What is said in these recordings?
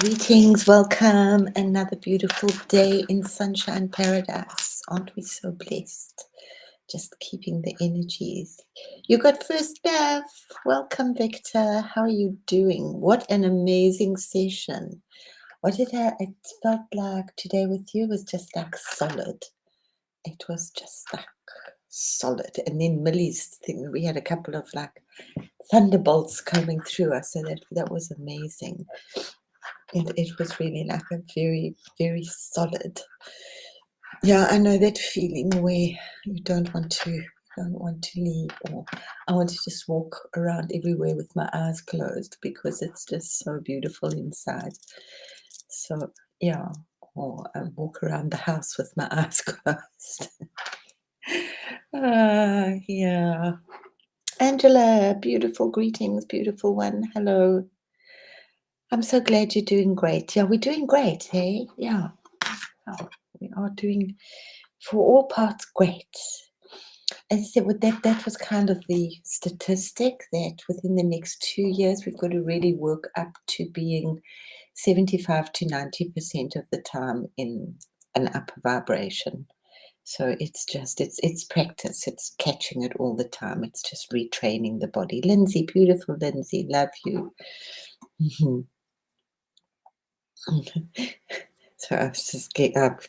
Greetings, welcome. Another beautiful day in Sunshine Paradise. Aren't we so blessed? Just keeping the energies. You got first love. Welcome, Victor. How are you doing? What an amazing session. It felt like today with you was just like solid. It was just like solid. And then Millie's thing, we had a couple of like thunderbolts coming through us. So that was amazing. It was really like a very, very solid. Yeah, I know that feeling where you don't want to leave, or I want to just walk around everywhere with my eyes closed because it's just so beautiful inside. So yeah, or walk around the house with my eyes closed. Yeah. Angela, beautiful greetings, beautiful one. Hello. I'm so glad you're doing great. Yeah, we're doing great, hey? Yeah. Oh, we are doing for all parts great. As I said, with that was kind of the statistic that within the next 2 years we've got to really work up to being 75 to 90% of the time in an upper vibration. So it's practice. It's catching it all the time. It's just retraining the body. Lindsay, beautiful Lindsay, love you. So I was just getting up.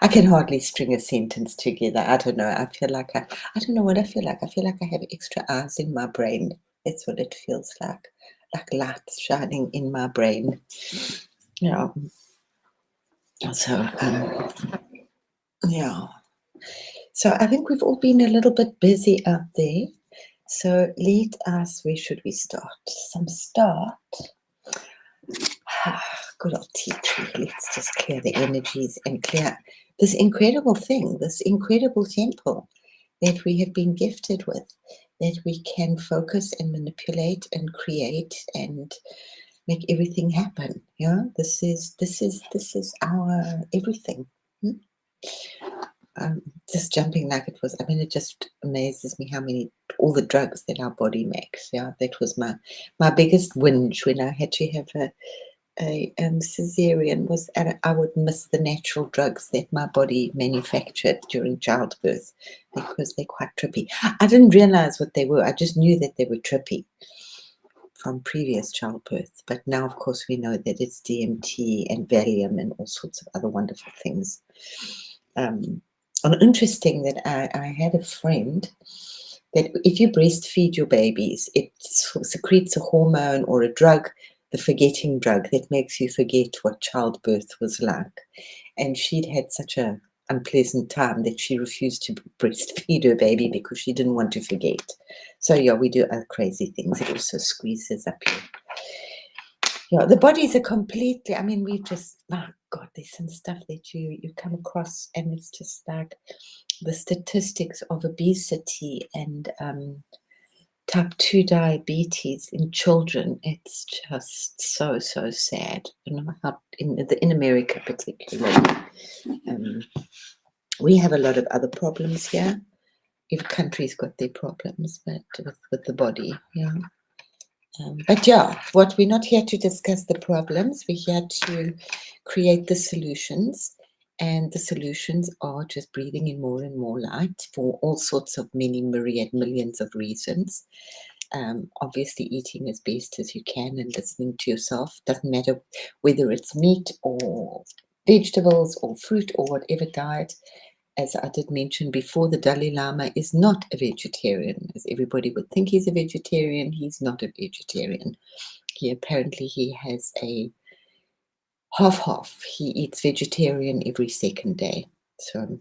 I can hardly string a sentence together. I don't know. I feel like I don't know what I feel like. I feel like I have extra eyes in my brain. That's what it feels like lights shining in my brain. Yeah. So, yeah. So I think we've all been a little bit busy out there. So let us, where should we start? Good old tea tree. Let's just clear the energies and clear this incredible thing, this incredible temple that we have been gifted with, that we can focus and manipulate and create and make everything happen. Yeah, this is our everything. Just jumping like it was. I mean, it just amazes me how many all the drugs that our body makes. Yeah, that was my biggest whinge when I had to have a cesarean was I would miss the natural drugs that my body manufactured during childbirth because they're quite trippy. I didn't realize what they were. I just knew that they were trippy from previous childbirth. But now, of course, we know that it's DMT and Valium and all sorts of other wonderful things. And interesting that I had a friend that if you breastfeed your babies, it secretes a hormone or a drug, the forgetting drug that makes you forget what childbirth was like. And she'd had such a unpleasant time that she refused to breastfeed her baby because she didn't want to forget. So yeah, we do other crazy things. It also squeezes up your yeah, the bodies are completely, I mean, we just, my God, there's some stuff that you come across and it's just like the statistics of obesity and type 2 diabetes in children. It's just so sad. You know, how in America particularly. We have a lot of other problems here. Every country's got their problems, but with the body, yeah. But yeah, we're not here to discuss the problems. We're here to create the solutions. And the solutions are just breathing in more and more light for all sorts of many myriad millions of reasons. Obviously, eating as best as you can and listening to yourself. Doesn't matter whether it's meat or vegetables or fruit or whatever diet. As I did mention before, the Dalai Lama is not a vegetarian, as everybody would think he's a vegetarian. He's not a vegetarian. He has a half. He eats vegetarian every second day. So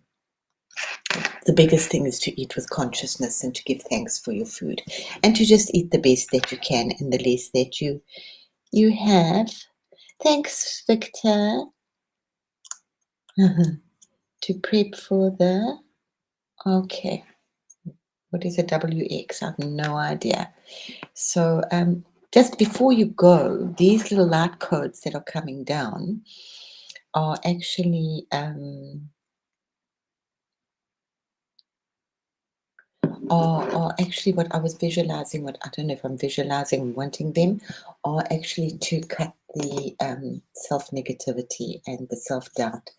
the biggest thing is to eat with consciousness and to give thanks for your food and to just eat the best that you can and the less that you have. Thanks, Victor. To prep for the, okay. What is a WX? I have no idea. So just before you go, these little light codes that are coming down are actually are actually what I was visualizing. What I don't know if I'm visualizing and wanting them are actually to cut the self-negativity and the self-doubt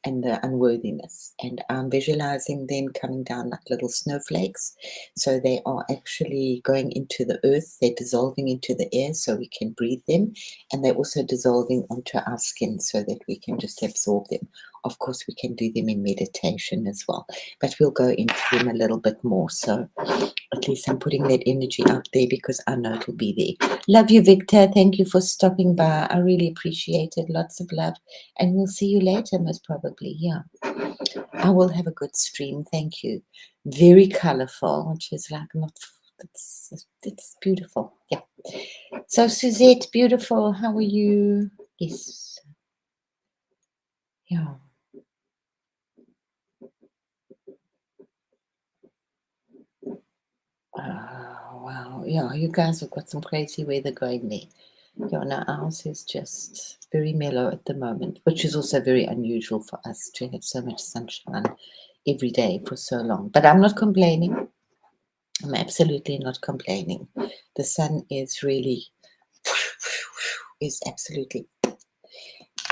and the unworthiness. And I'm visualizing them coming down like little snowflakes. So they are actually going into the earth. They're dissolving into the air so we can breathe them. And they're also dissolving onto our skin so that we can just absorb them. Of course, we can do them in meditation as well. But we'll go into them a little bit more. So at least I'm putting that energy out there because I know it'll be there. Love you, Victor. Thank you for stopping by. I really appreciate it. Lots of love. And we'll see you later, most probably. Yeah. I will have a good stream. Thank you. Very colorful, which is like not, it's beautiful. Yeah. So, Suzette, beautiful. How are you? Yes. Yeah. Oh, wow. Yeah, you guys have got some crazy weather going there. Yeah, no, ours is just very mellow at the moment, which is also very unusual for us to have so much sunshine every day for so long. But I'm not complaining. I'm absolutely not complaining. The sun is really, is absolutely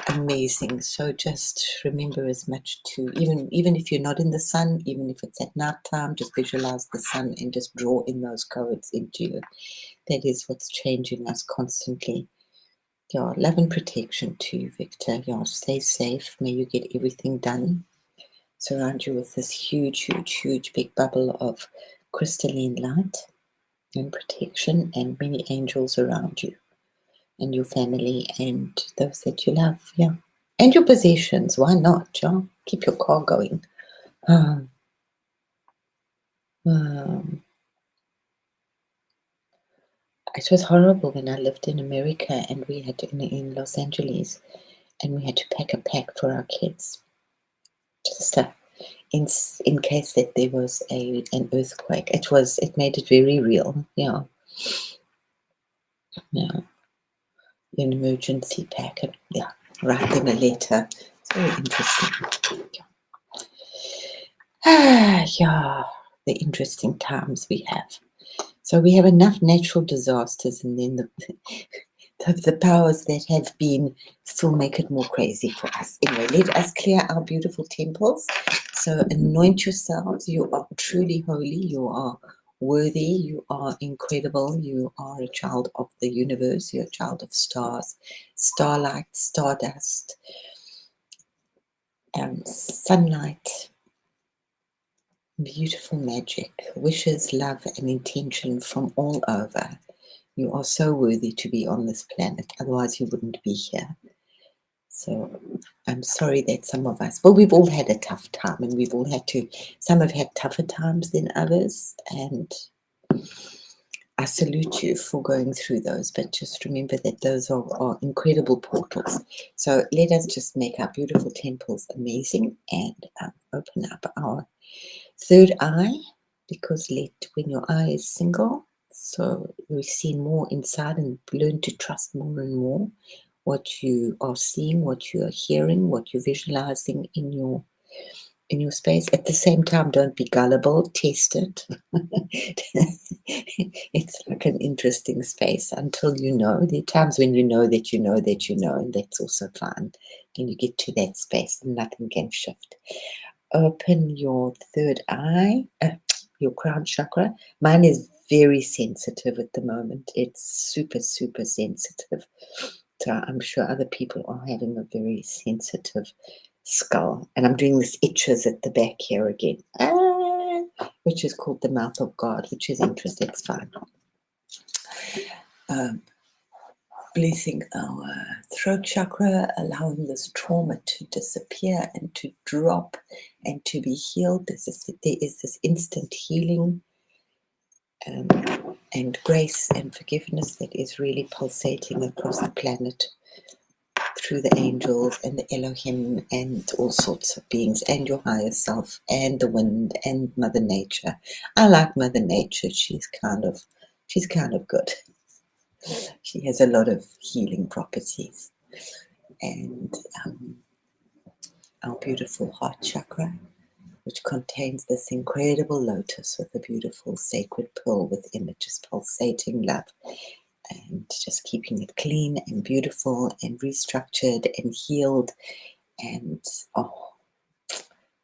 amazing. So just remember as much to, even if you're not in the sun, even if it's at night time, just visualize the sun and just draw in those codes into you. That is what's changing us constantly. Yeah, love and protection to you, Victor. Yeah, stay safe. May you get everything done. Surround you with this huge, huge, huge big bubble of crystalline light and protection and many angels around you and your family and those that you love. Yeah. And your possessions. Why not? Yeah. Keep your car going. Um, um, it was horrible when I lived in America and we had to, in Los Angeles, and we had to pack a pack for our kids. Just in case that there was an earthquake. It made it very real. Yeah. Yeah. An emergency pack. And, yeah. Write them a letter. It's very interesting. Yeah. The interesting times we have. So we have enough natural disasters, and then the powers that have been still make it more crazy for us. Anyway, let us clear our beautiful temples. So anoint yourselves. You are truly holy. You are worthy. You are incredible. You are a child of the universe. You're a child of stars, starlight, stardust, sunlight, beautiful magic, wishes, love, and intention from all over. You are so worthy to be on this planet, otherwise you wouldn't be here. So I'm sorry that some of us, well, we've all had a tough time, and we've all had to, some have had tougher times than others, and I salute you for going through those, but just remember that those are incredible portals. So let us just make our beautiful temples amazing and open up our third eye, because when your eye is single, so we see more inside and learn to trust more and more what you are seeing, what you are hearing, what you're visualizing in your space. At the same time, don't be gullible, test it. It's like an interesting space until you know. There are times when you know that you know that you know, and that's also fine. Then you get to that space and nothing can shift. Open your third eye, your crown chakra. Mine is very sensitive at the moment. It's super, super sensitive. So I'm sure other people are having a very sensitive skull. And I'm doing this itches at the back here again, which is called the mouth of God, which is interesting. It's fine. Blessing our throat chakra, allowing this trauma to disappear and to drop and to be healed. There is this instant healing and grace and forgiveness that is really pulsating across the planet through the angels and the Elohim and all sorts of beings and your higher self and the wind and Mother Nature. I like Mother Nature. She's kind of good. She has a lot of healing properties. And our beautiful heart chakra, which contains this incredible lotus with a beautiful sacred pearl within it, just pulsating love. and just keeping it clean and beautiful and restructured and healed and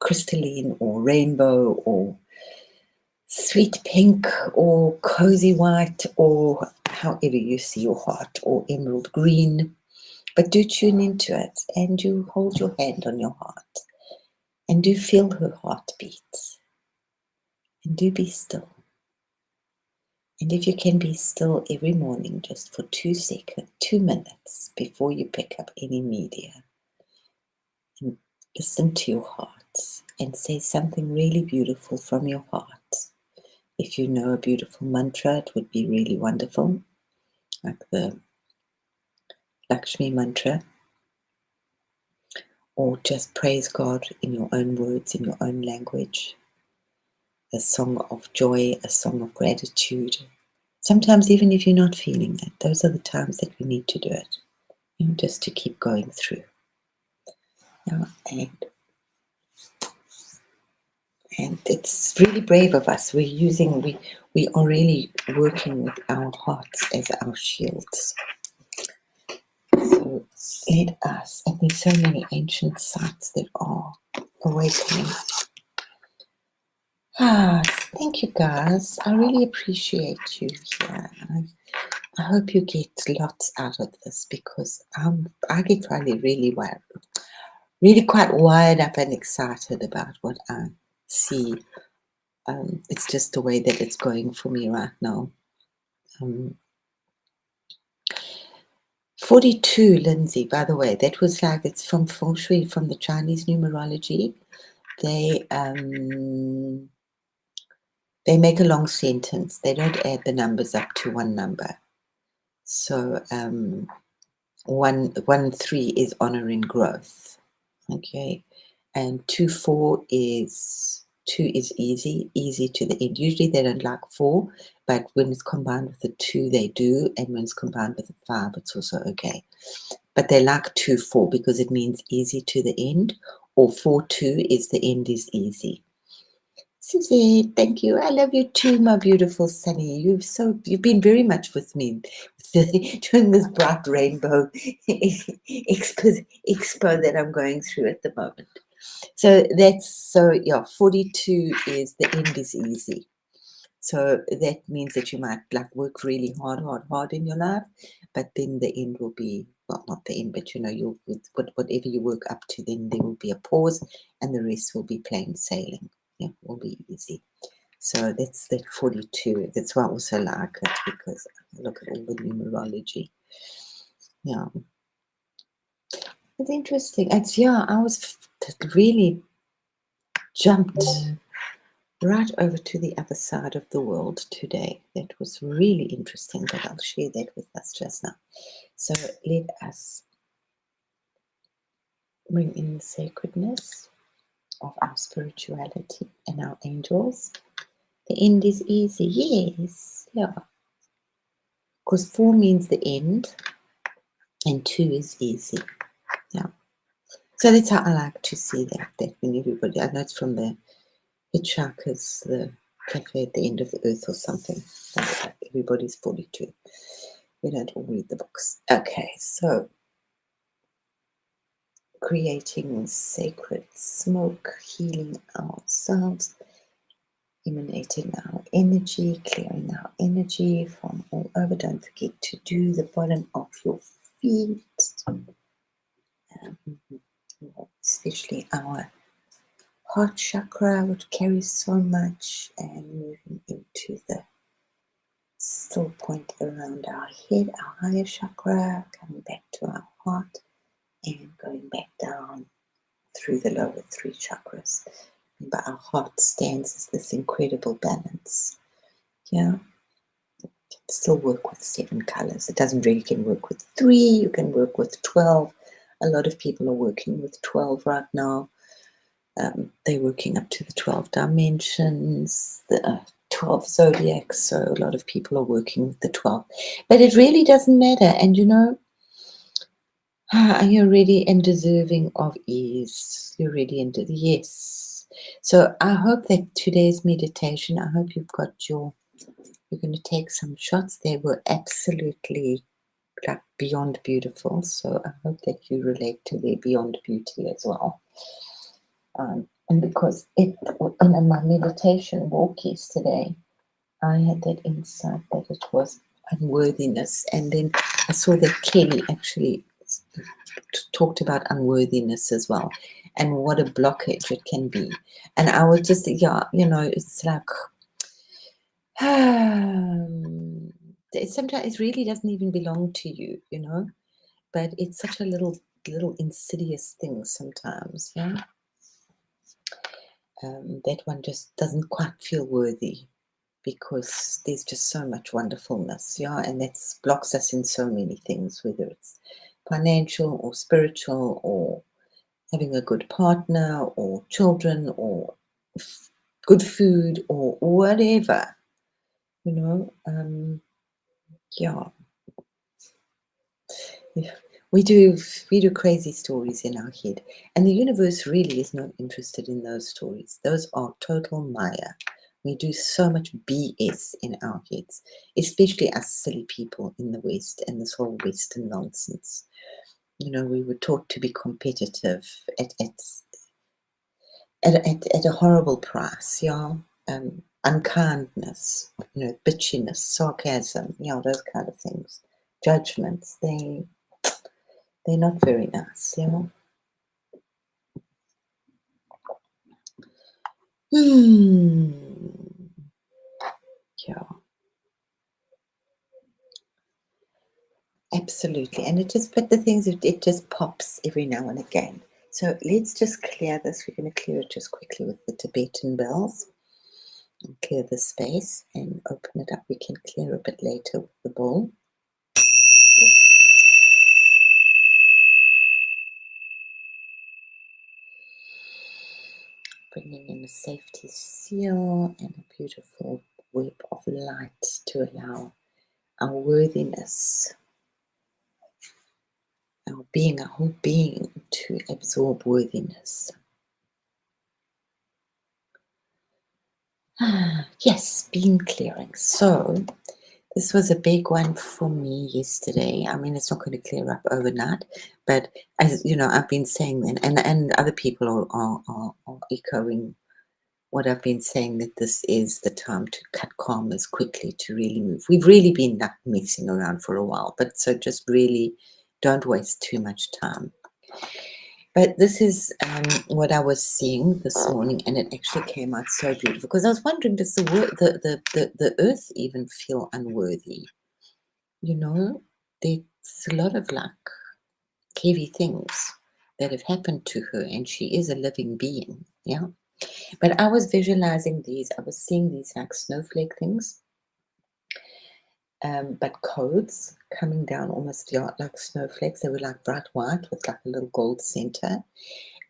crystalline or rainbow or sweet pink or cozy white or however you see your heart, or emerald green. But do tune into it, and do hold your hand on your heart, and do feel her heartbeat, and do be still. And if you can be still every morning just for 2 seconds, 2 minutes before you pick up any media, and listen to your heart and say something really beautiful from your heart. If you know a beautiful mantra, it would be really wonderful, like the Lakshmi mantra, or just praise God in your own words, in your own language. A song of joy, a song of gratitude. Sometimes even if you're not feeling it, those are the times that we need to do it, just to keep going through. And it's really brave of us. We are really working with our hearts as our shields. So let us, and there's so many ancient sites that are awakening. Thank you guys. I really appreciate you here. I hope you get lots out of this, because I get really quite wired up and excited about what I see. It's just the way that it's going for me right now. 42, Lindsay, by the way, that was like, it's from Feng Shui, from the Chinese numerology. They make a long sentence. They don't add the numbers up to one number. So 1-3 is honoring growth. Okay. And 2-4 is 2 is easy to the end. Usually they don't like 4, but when it's combined with the 2, they do, and when it's combined with the 5, it's also okay. But they like 2-4 because it means easy to the end, or 4-2 is the end is easy. Suzette, thank you. I love you too, my beautiful Sunny. You've been very much with me during this bright rainbow expo that I'm going through at the moment. So 42 is the end is easy. So that means that you might like work really hard in your life, but then the end will be, well, not the end, but you'll whatever you work up to, then there will be a pause, and the rest will be plain sailing. Yeah, will be easy. So that's that 42. That's why I also like it, because I look at all the numerology. Yeah. It's interesting. I was really jumped right over to the other side of the world today. That was really interesting, but I'll share that with us just now. So let us bring in the sacredness of our spirituality and our angels. The end is easy. Yes. Yeah. Because 4 means the end, and 2 is easy. Yeah. So that's how I like to see that when everybody, I know it's from the Hitchhiker's, the cafe at the end of the earth or something. Everybody's 42. We don't all read the books. Okay, so creating sacred smoke, healing ourselves, emanating our energy, clearing our energy from all over. Don't forget to do the bottom of your feet, especially our heart chakra, which carries so much, and moving into the still point around our head, our higher chakra, coming back to our heart and going back down through the lower 3 chakras. Remember, our heart stands as this incredible balance. Yeah. You can still work with 7 colors. It doesn't really, can work with 3, you can work with 12. A lot of people are working with 12 right now. They're working up to the 12 dimensions, the 12 zodiacs, so a lot of people are working with the 12. But it really doesn't matter, and you're ready and deserving of ease. You're ready and yes. So I hope that today's meditation, I hope you've got your We're going to take some shots. They were absolutely like beyond beautiful. So I hope that you relate to their beyond beauty as well. And because in my meditation walk yesterday, I had that insight that it was unworthiness. And then I saw that Kelly actually talked about unworthiness as well, and what a blockage it can be. And I was just, yeah, it's like, sometimes it really doesn't even belong to you, but it's such a little insidious thing sometimes, yeah. That one just doesn't quite feel worthy because there's just so much wonderfulness, yeah, and that blocks us in so many things, whether it's financial or spiritual or having a good partner or children or good food or whatever, yeah. We do crazy stories in our head, and the universe really is not interested in those stories. Those are total Maya. We do so much BS in our heads, especially us silly people in the West and this whole Western nonsense. We were taught to be competitive at a horrible price, yeah. Unkindness, bitchiness, sarcasm, those kind of things. Judgments, they're not very nice, Yeah, absolutely. And but the things, it just pops every now and again. So let's just clear this. We're going to clear it just quickly with the Tibetan bells. And clear the space and open it up. We can clear a bit later with the bowl. Bringing in a safety seal and a beautiful web of light to allow our worthiness, our whole being to absorb worthiness. Yes, being clearing. So this was a big one for me yesterday. I mean, it's not going to clear up overnight, but as you know, I've been saying, and other people are echoing what I've been saying, that this is the time to cut karmas quickly, to really move. We've really been like messing around for a while, but so just really don't waste too much time. But this is what I was seeing this morning, and it actually came out so beautiful, because I was wondering, does the earth even feel unworthy? There's a lot of like heavy things that have happened to her, and she is a living being, yeah. But I was visualizing these, I was seeing these like snowflake things, but codes coming down almost like snowflakes. They were like bright white with like a little gold center,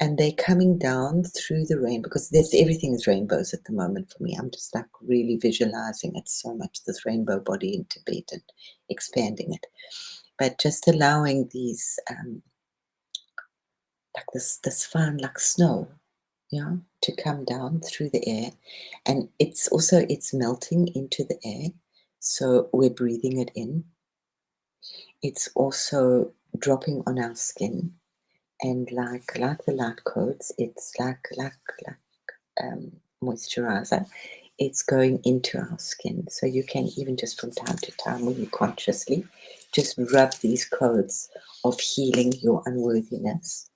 and they're coming down through the rain, because everything is rainbows at the moment for me. I'm just like really visualizing it so much, this rainbow body in Tibet, and expanding it. But just allowing these like this fine like snow, yeah, to come down through the air, and it's melting into the air, so we're breathing it in. It's also dropping on our skin, and like the light codes, it's like moisturizer. It's going into our skin, so you can even just from time to time, when you consciously just rub these codes of healing your unworthiness.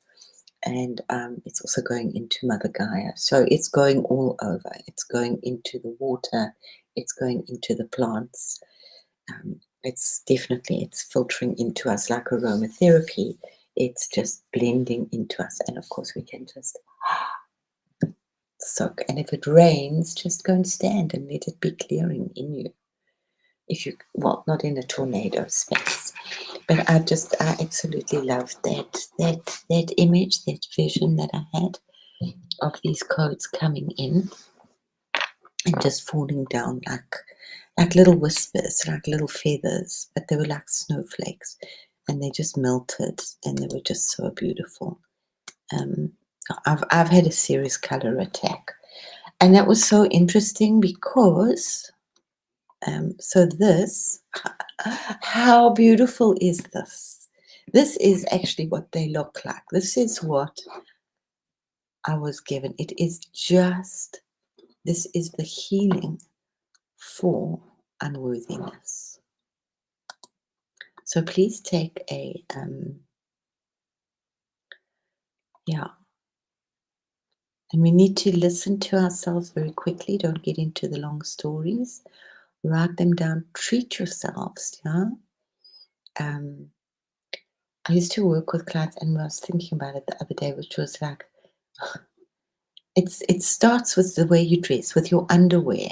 And it's also going into Mother Gaia. So it's going all over. It's going into the water. It's going into the plants. It's filtering into us like aromatherapy. It's just blending into us. And of course, we can just soak. And if it rains, just go and stand and let it be clearing in you. Not in a tornado space. But I absolutely loved that image, that vision that I had of these codes coming in and just falling down like little whispers, like little feathers, but they were like snowflakes, and they just melted, and they were just so beautiful. I've had a serious color attack, and that was so interesting because So this, how beautiful is this? This is actually what they look like. This is what I was given. It is just, this is the healing for unworthiness. So please take a, yeah. And we need to listen to ourselves very quickly. Don't get into the long stories. Write them down. Treat yourselves, yeah. I used to work with clients, and I was thinking about it the other day, which was like, it starts with the way you dress, with your underwear.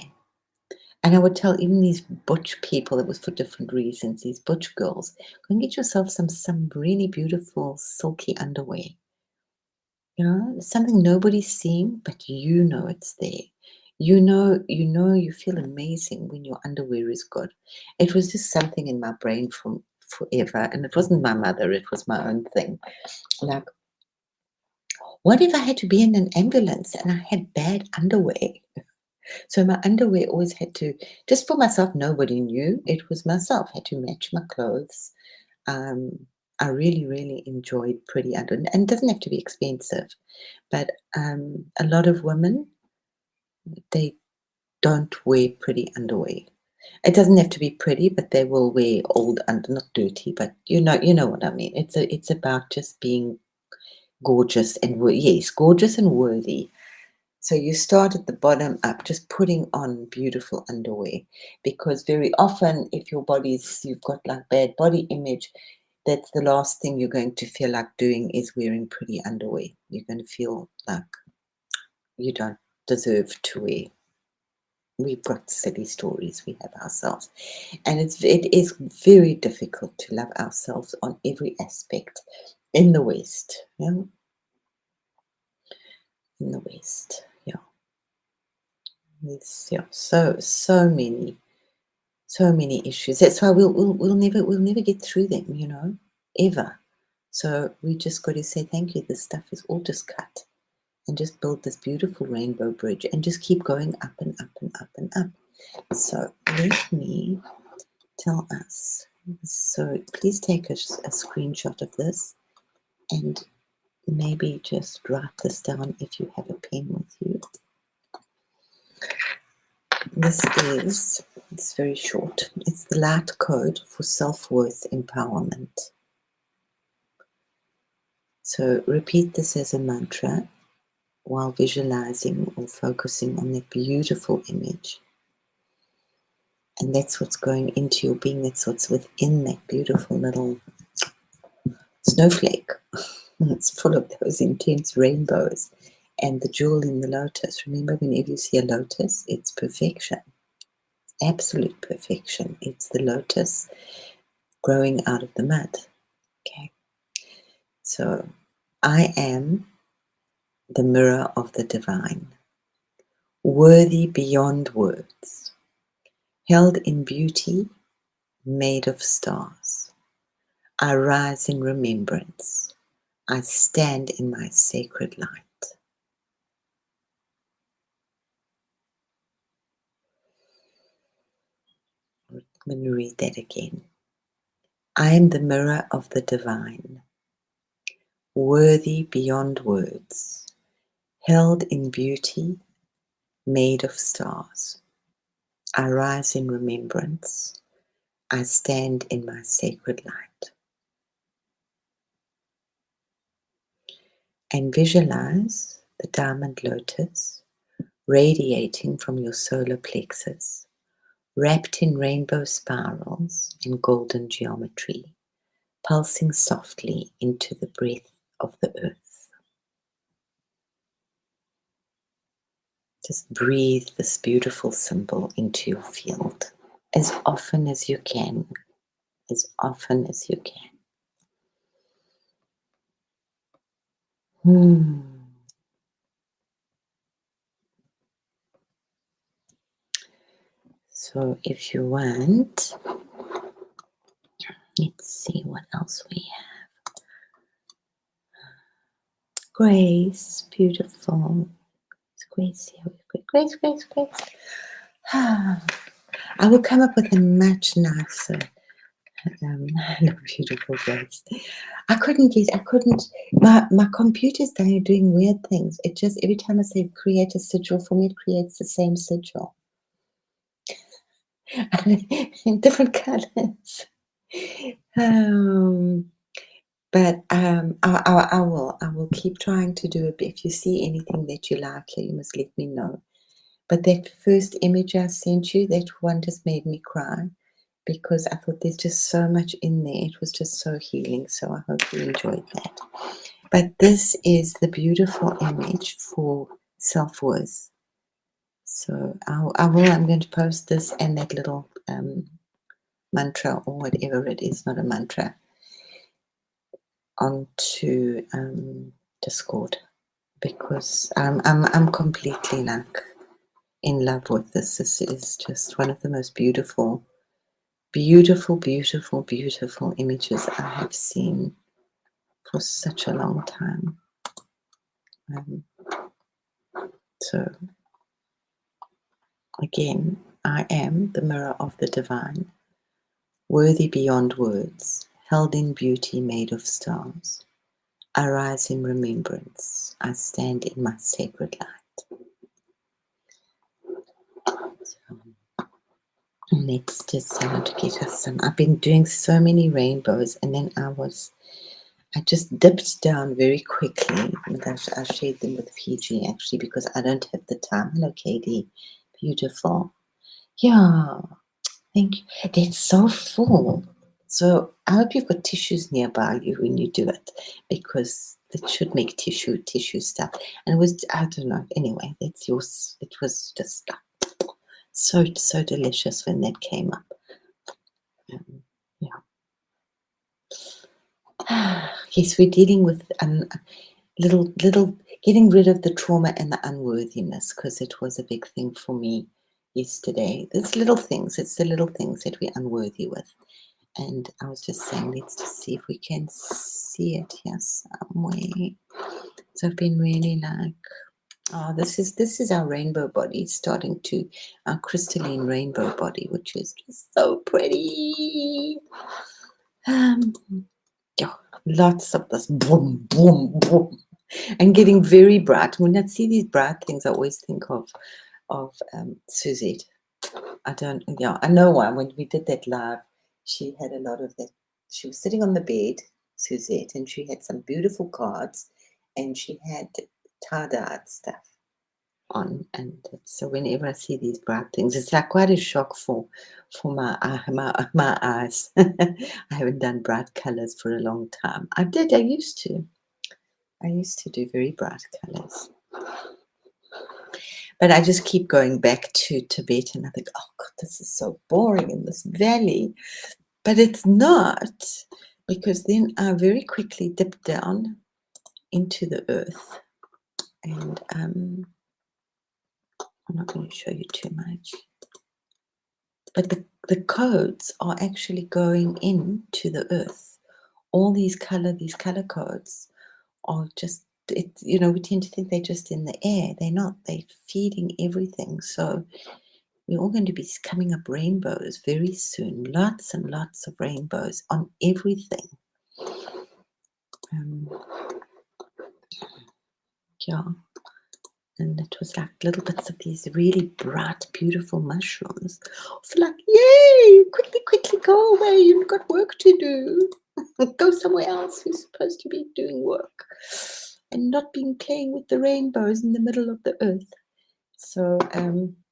And I would tell even these butch people, it was for different reasons, these butch girls, go and get yourself some really beautiful silky underwear. You know, something nobody's seeing, but you know it's there. You feel amazing when your underwear is good. It was just something in my brain from forever, and it wasn't my mother, it was my own thing. Like, what if I had to be in an ambulance and I had bad underwear? So my underwear always had to, just for myself, nobody knew. It was myself, had to match my clothes. I really, really enjoyed pretty underwear. And it doesn't have to be expensive. But a lot of women, they don't wear pretty underwear. It doesn't have to be pretty, but they will wear old under, not dirty, but you know what I mean. It's about just being gorgeous and yes, gorgeous and worthy. So you start at the bottom up, just putting on beautiful underwear, because very often if you've got like bad body image, that's the last thing you're going to feel like doing is wearing pretty underwear. You're going to feel like you don't deserve to wear. We've got silly stories we have ourselves, and it is very difficult to love ourselves on every aspect in the West. Yeah, in the West. Yeah. Yes, yeah, so many issues. That's why we'll never get through them, ever. So we just got to say thank you. This stuff is all just cut, and just build this beautiful rainbow bridge, and just keep going up and up and up and up. So let me tell us. So please take a screenshot of this, and maybe just write this down if you have a pen with you. It's very short. It's the light code for self-worth empowerment. So repeat this as a mantra while visualizing or focusing on that beautiful image. And that's what's going into your being. That's what's within that beautiful little snowflake. It's full of those intense rainbows. And the jewel in the lotus. Remember, whenever you see a lotus, it's perfection. Absolute perfection. It's the lotus growing out of the mud. Okay. So I am the mirror of the divine, worthy beyond words, held in beauty, made of stars. I rise in remembrance. I stand in my sacred light. Let me read that again. I am the mirror of the divine, worthy beyond words, held in beauty, made of stars. I rise in remembrance. I stand in my sacred light. And visualize the diamond lotus radiating from your solar plexus, wrapped in rainbow spirals and golden geometry, pulsing softly into the breath of the earth. Just breathe this beautiful symbol into your field as often as you can, as often as you can. So if you want, let's see what else we have. Grace, beautiful. It's Grace here. Grace. I will come up with a much nicer, beautiful face. My computer's doing weird things. It just, every time I say create a sigil for me, it creates the same sigil in different colors. But I will keep trying to do it. If you see anything that you like here, you must let me know. But that first image I sent you, that one just made me cry, because I thought there's just so much in there. It was just so healing. So I hope you enjoyed that. But this is the beautiful image for self-worth. So I'm going to post this and that little mantra, or whatever it is, not a mantra, onto Discord, because I'm completely like in love with this. This is just one of the most beautiful, beautiful, beautiful, beautiful images I have seen for such a long time. So again, I am the mirror of the divine, worthy beyond words, held in beauty made of stars. I rise in remembrance. I stand in my sacred light. So, let's just to get us some. I've been doing so many rainbows, and then I just dipped down very quickly. I shared them with PG actually, because I don't have the time. Hello, Katie. Beautiful. Yeah, thank you. That's so full. So I hope you've got tissues nearby you when you do it, because it should make tissue stuff. And it was, I don't know. Anyway, that's yours. It was just so delicious when that came up. Yeah. Yes, we're dealing with little getting rid of the trauma and the unworthiness, because it was a big thing for me yesterday. It's little things. It's the little things that we're unworthy with. And I was just saying, let's just see if we can see it here somewhere. So I've been really like, oh, this is our rainbow body starting to, our crystalline rainbow body, which is just so pretty. Yeah, lots of this boom, boom, boom, and getting very bright. When I see these bright things, I always think of Suzette. I know why. When we did that live, she had a lot of that. She was sitting on the bed, Suzette, and she had some beautiful cards, and she had tie-dyed stuff on. And so whenever I see these bright things, it's like quite a shock for my eyes. I haven't done bright colors for a long time. I used to do very bright colors. But I just keep going back to Tibet, and I think, oh God, this is so boring in this valley. But it's not, because then I very quickly dip down into the earth. And I'm not going to show you too much. But the codes are actually going into the earth. All these color codes are just, we tend to think they're just in the air. They're not. They're feeding everything. So we're all going to be coming up rainbows very soon. Lots and lots of rainbows on everything. Yeah. And it was like little bits of these really bright, beautiful mushrooms. So like, yay, quickly go away. You've got work to do. Go somewhere else who's supposed to be doing work and not being playing with the rainbows in the middle of the earth. So,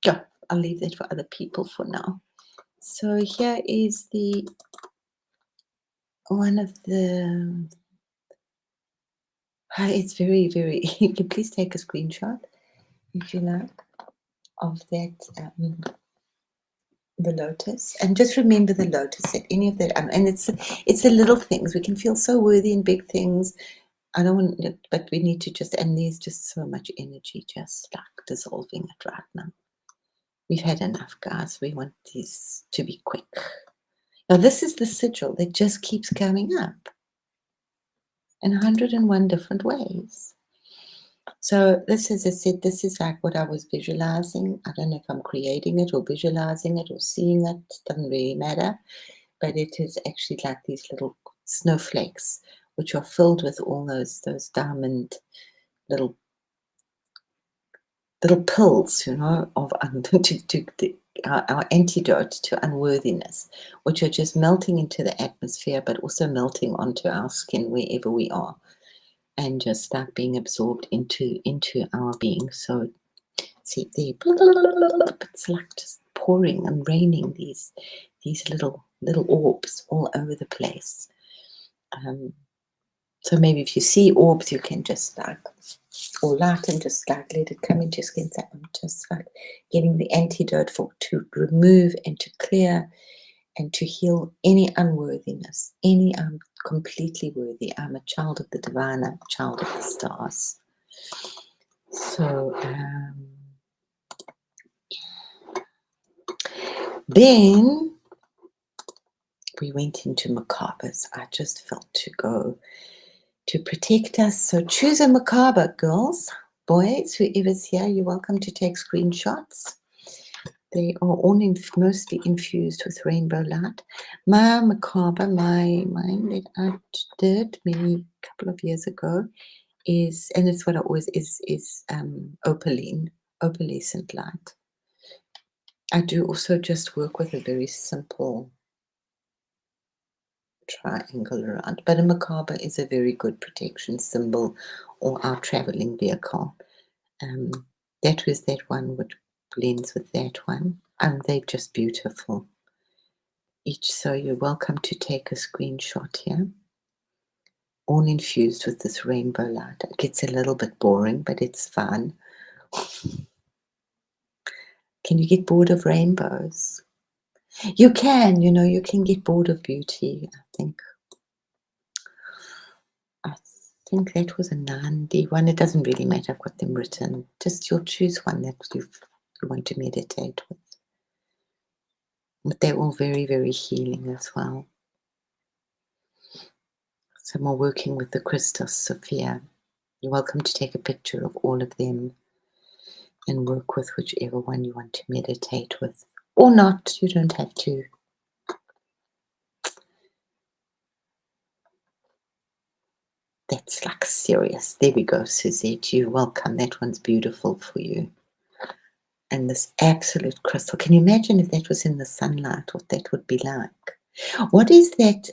yeah, I'll leave that for other people for now. So here is one of the, it's very, very, you can please take a screenshot if you like of that, the lotus, and just remember the lotus at any of that, and it's the little things. We can feel so worthy in big things. I don't want it, but we need to just, and there's just so much energy just like dissolving it right now. We've had enough, guys. We want this to be quick. Now this is the sigil that just keeps coming up in 101 different ways. So this, as I said, this is like what I was visualizing. I don't know if I'm creating it or visualizing it or seeing it. Doesn't really matter. But it is actually like these little snowflakes, which are filled with all those diamond little pills, you know, of our antidote to unworthiness, which are just melting into the atmosphere, but also melting onto our skin wherever we are, and just start being absorbed into our being. So see, it's like just pouring and raining these little orbs all over the place. So maybe if you see orbs, you can just like, or light, and just like let it come into your skin. So I'm just like getting the antidote to remove and to clear and to heal any unworthiness. I'm completely worthy. I'm a child of the divine. I'm a child of the stars. So then we went into Macabres. I just felt to go to protect us. So choose a macabre, girls, boys, whoever's here. You're welcome to take screenshots. They are all mostly infused with rainbow light. My macabre, mine that I did couple of years ago is, and it's what I always is opaline, opalescent light. I do also just work with a very simple triangle around, but a macabre is a very good protection symbol or our traveling vehicle. That was that one which blends with that one. They're just beautiful each. So you're welcome to take a screenshot here. All infused with this rainbow light. It gets a little bit boring, but it's fun. Can you get bored of rainbows? You can, you can get bored of beauty, I think. I think that was a Nandi one. It doesn't really matter. I've got them written. Just you'll choose one that you want to meditate with. But they're all very, very healing as well. So I'm working with the Christos Sophia. You're welcome to take a picture of all of them and work with whichever one you want to meditate with. Or not, you don't have to. That's like serious. There we go, Suzette. You're welcome. That one's beautiful for you. And this absolute crystal. Can you imagine if that was in the sunlight, what that would be like? What is that?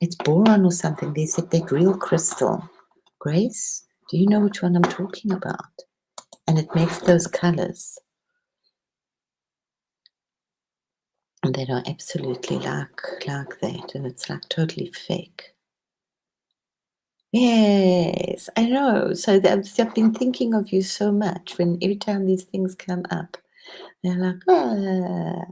It's boron or something. There's that real crystal. Grace, do you know which one I'm talking about? And it makes those colors. And that are absolutely like that. And it's like totally fake. Yes, I know. So I've been thinking of you so much when every time these things come up, they're like, ah.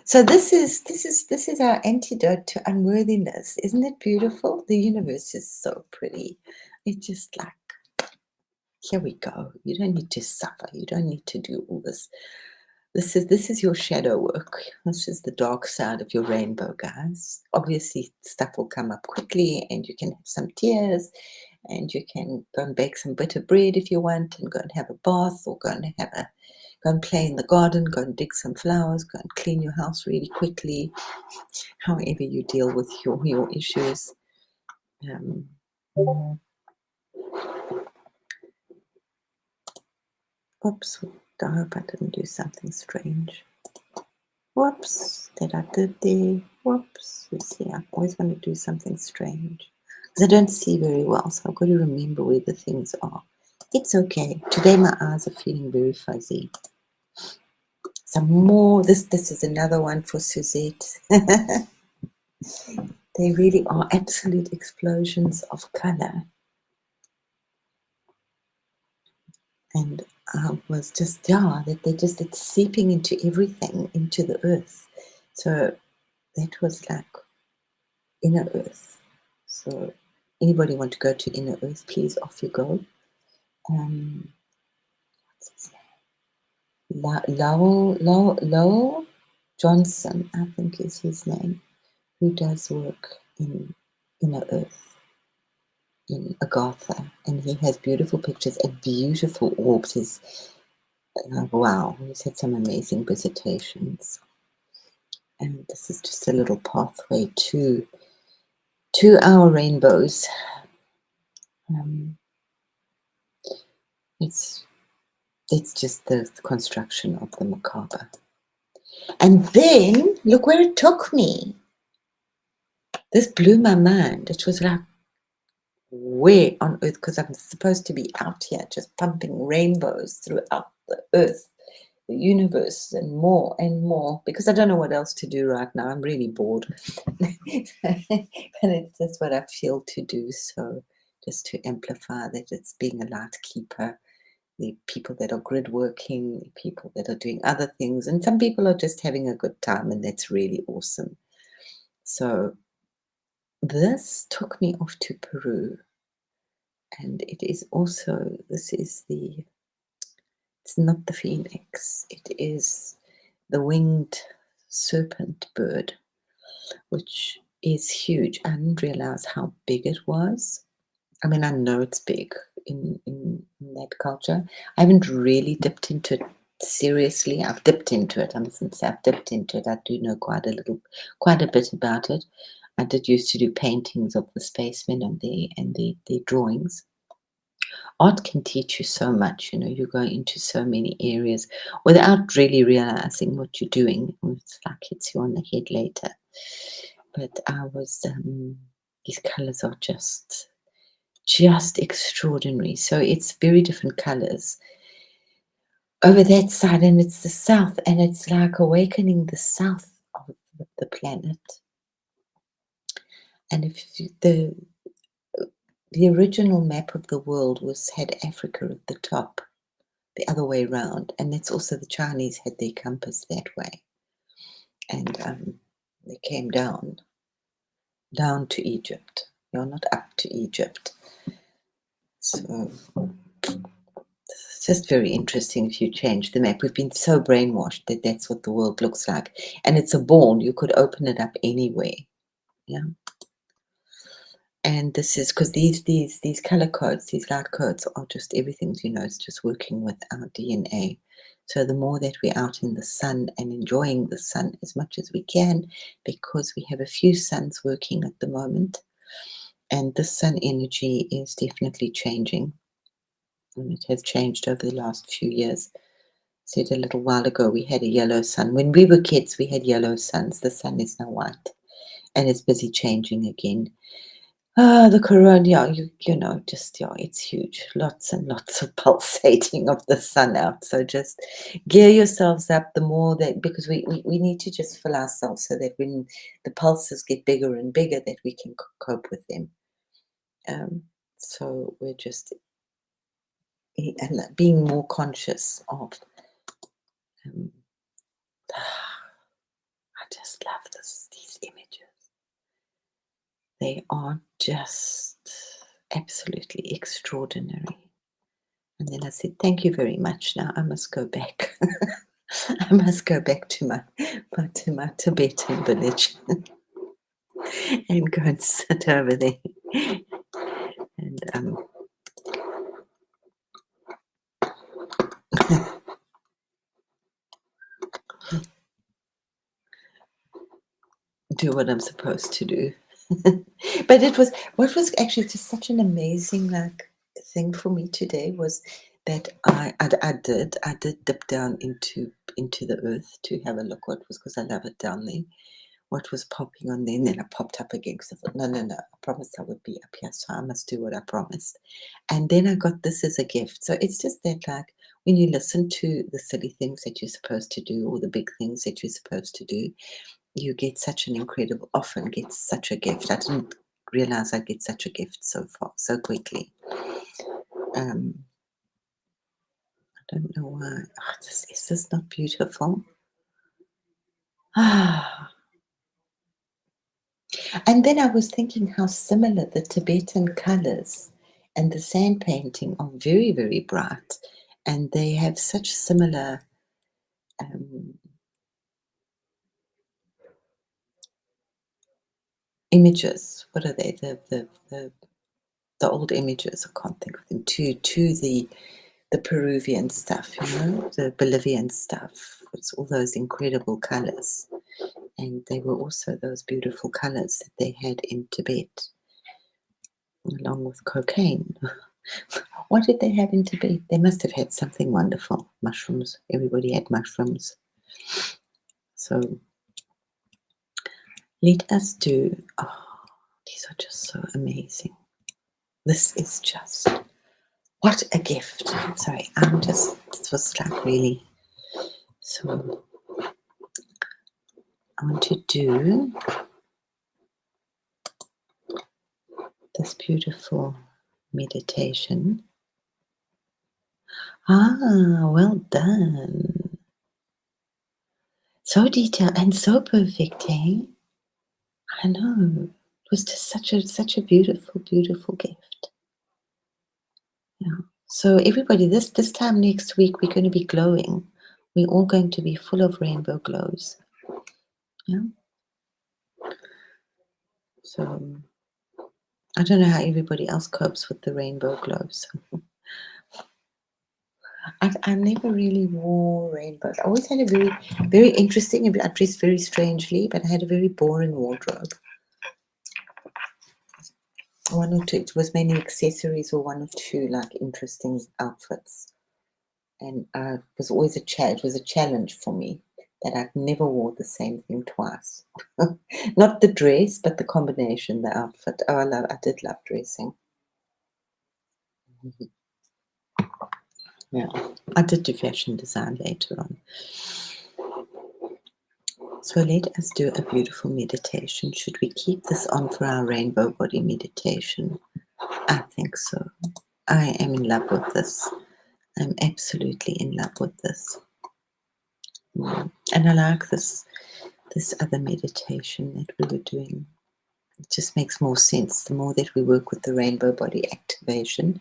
So this is our antidote to unworthiness. Isn't it beautiful? The universe is so pretty. It's just like, here we go. You don't need to suffer. You don't need to do all this. This is your shadow work. This is the dark side of your rainbow, guys. Obviously, stuff will come up quickly, and you can have some tears, and you can go and bake some bitter bread if you want, and go and have a bath, or go and play in the garden, go and dig some flowers, go and clean your house really quickly. However you deal with your issues. Oops, I hope I didn't do something strange. Whoops, that I did there. Whoops, you see, I always want to do something strange. Because I don't see very well, so I've got to remember where the things are. It's okay. Today my eyes are feeling very fuzzy. Some more. This is another one for Suzette. They really are absolute explosions of color. And I was just, it's seeping into everything, into the earth. So that was like inner earth. So anybody want to go to inner earth, please, off you go. What's his name? Lowell Johnson, I think is his name, who does work in inner earth. in Agartha, and he has beautiful pictures and beautiful orbs. Wow, he's had some amazing visitations. And this is just a little pathway to our rainbows. Um, it's just the construction of the macabre. And then look where it took me. This blew my mind. It was like, where on earth? Because I'm supposed to be out here just pumping rainbows throughout the earth, the universe, and more. Because I don't know what else to do right now. I'm really bored. But it's just what I feel to do. So just to amplify that it's being a light keeper, the people that are grid working, the people that are doing other things, and some people are just having a good time, and that's really awesome. So this took me off to Peru, and it is also, it's not the phoenix, it is the winged serpent bird, which is huge. I didn't realize how big it was. I mean, I know it's big in that culture. I haven't really dipped into it seriously. I've dipped into it. I mustn't say I've dipped into it. I do know quite a bit about it. I did used to do paintings of the spacemen and the drawings. Art can teach you so much. You go into so many areas without really realizing what you're doing. It's like hits you on the head later. But these colors are just extraordinary. So it's very different colors over that side, and it's the south, and it's like awakening the south of the planet. And if the original map of the world had Africa at the top, the other way around, and that's also the Chinese had their compass that way, and they came down to Egypt. You're not up to Egypt. So it's just very interesting if you change the map. We've been so brainwashed that that's what the world looks like. And it's a ball. You could open it up anywhere. Yeah. And this is because these color codes, these light codes are just everything, it's just working with our DNA. So the more that we're out in the sun and enjoying the sun as much as we can, because we have a few suns working at the moment, and the sun energy is definitely changing. And it has changed over the last few years. Said a little while ago, we had a yellow sun. When we were kids, we had yellow suns. The sun is now white, and it's busy changing again. The corona, it's huge. Lots and lots of pulsating of the sun out. So just gear yourselves up the more that, because we need to just fill ourselves so that when the pulses get bigger and bigger, that we can cope with them. So we're just being more conscious of. Um, I just love these images. They are just absolutely extraordinary. And then I said, thank you very much. Now I must go back. I must go back to my Tibetan village and go and sit over there and do what I'm supposed to do. But what was actually just such an amazing thing for me today was that I did dip down into the earth to have a look what was, because I love it down there, what was popping on there. And then I popped up again because I thought, no, I promised I would be up here, so I must do what I promised. And then I got this as a gift. So it's just that, when you listen to the silly things that you're supposed to do, or the big things that you're supposed to do, you get often get such a gift. I didn't realize I'd get such a gift so quickly. I don't know why. Is this not beautiful? Ah. And then I was thinking how similar the Tibetan colors and the sand painting are very, very bright. And they have such similar images. What are they? the old images, I can't think of them, to the Peruvian stuff, the Bolivian stuff. It's all those incredible colors. And they were also those beautiful colors that they had in Tibet, along with cocaine. What did they have in Tibet? They must have had something wonderful. Mushrooms. Everybody had mushrooms. So let us do, these are just so amazing. This is just, what a gift. Sorry, it was like really, so I want to do this beautiful meditation. Well done. So detailed and so perfect, eh? I know. It was just such a beautiful, beautiful gift. Yeah. So everybody, this time next week, we're going to be glowing. We're all going to be full of rainbow glows. Yeah. So I don't know how everybody else copes with the rainbow glows. I never really wore rainbows. I always had a very, very interesting, I dressed very strangely, but I had a very boring wardrobe. One or two, it was mainly accessories or one or two like interesting outfits. And it was always it was a challenge for me that I never wore the same thing twice. Not the dress, but the combination, the outfit. I did love dressing. Yeah, I did do fashion design later on. So let us do a beautiful meditation. Should we keep this on for our rainbow body meditation? I think so. I am in love with this. I'm absolutely in love with this. And I like this other meditation that we were doing. It just makes more sense. The more that we work with the rainbow body activation,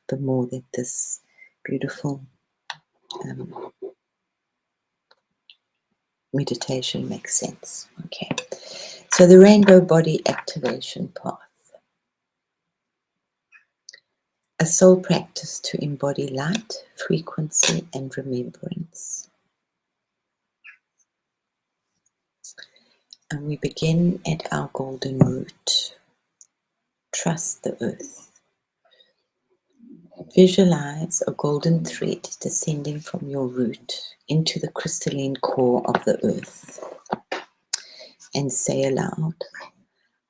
the more that this beautiful meditation makes sense. Okay, so the rainbow body activation path. A soul practice to embody light, frequency, and remembrance. And we begin at our golden root. Trust the earth. Visualize a golden thread descending from your root into the crystalline core of the earth. And say aloud,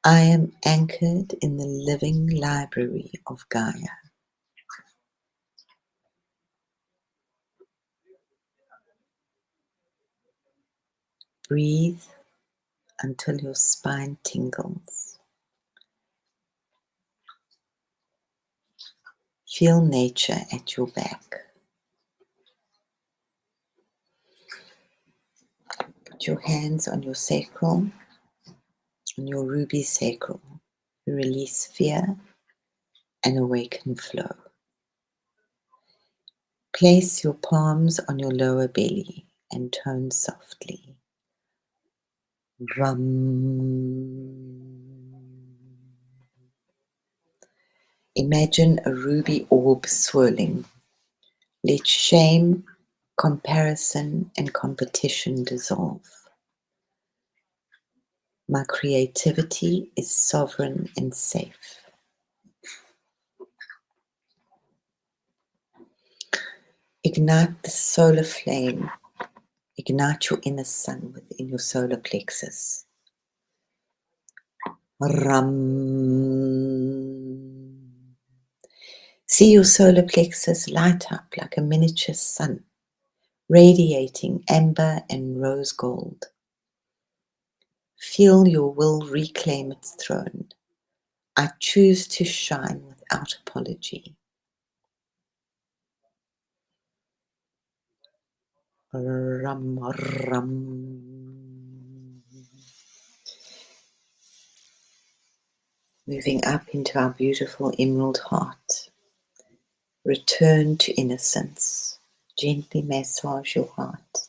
I am anchored in the living library of Gaia. Breathe until your spine tingles. Feel nature at your back. Put your hands on your sacral, on your ruby sacral. You release fear and awaken flow. Place your palms on your lower belly and tone softly. Rum. Imagine a ruby orb swirling. Let shame, comparison, and competition dissolve. My creativity is sovereign and safe. Ignite the solar flame. Ignite your inner sun within your solar plexus. Ram. See your solar plexus light up like a miniature sun, radiating amber and rose gold. Feel your will reclaim its throne. I choose to shine without apology. Ram, ram. Moving up into our beautiful emerald heart. Return to innocence. Gently massage your heart.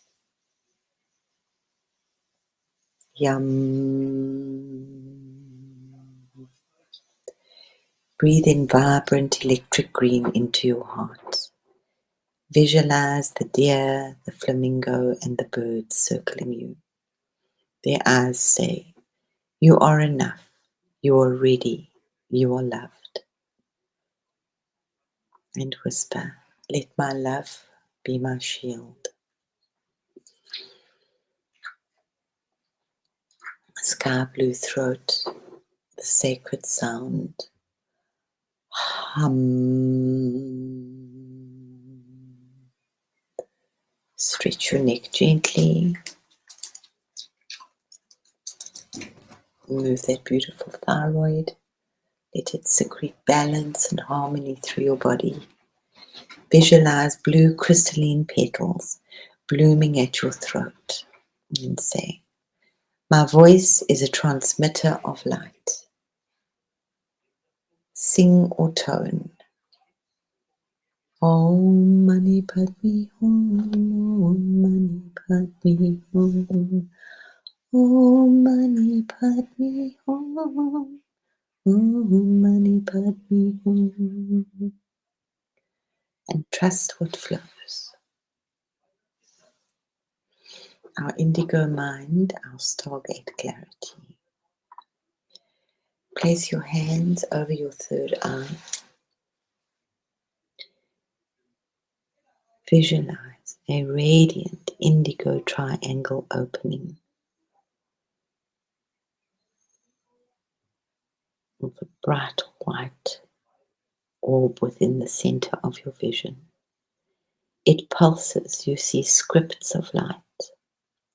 Yum. Breathe in vibrant electric green into your heart. Visualize the deer, the flamingo, and the birds circling you. Their eyes say, "You are enough. You are ready. You are loved." And whisper, "Let my love be my shield." Sky blue throat, the sacred sound. Hum. Stretch your neck gently. Move that beautiful thyroid. Let it secrete balance and harmony through your body. Visualize blue crystalline petals blooming at your throat and say, "My voice is a transmitter of light." Sing or tone. Om Mani Padme Hum, Om Mani Padme Hum, Om Mani Padme Hum, Om Mani Padme Hum. And trust what flows. Our indigo mind, our stargate clarity. Place your hands over your third eye. Visualize a radiant indigo triangle opening with a bright white orb within the center of your vision. It pulses. You see scripts of light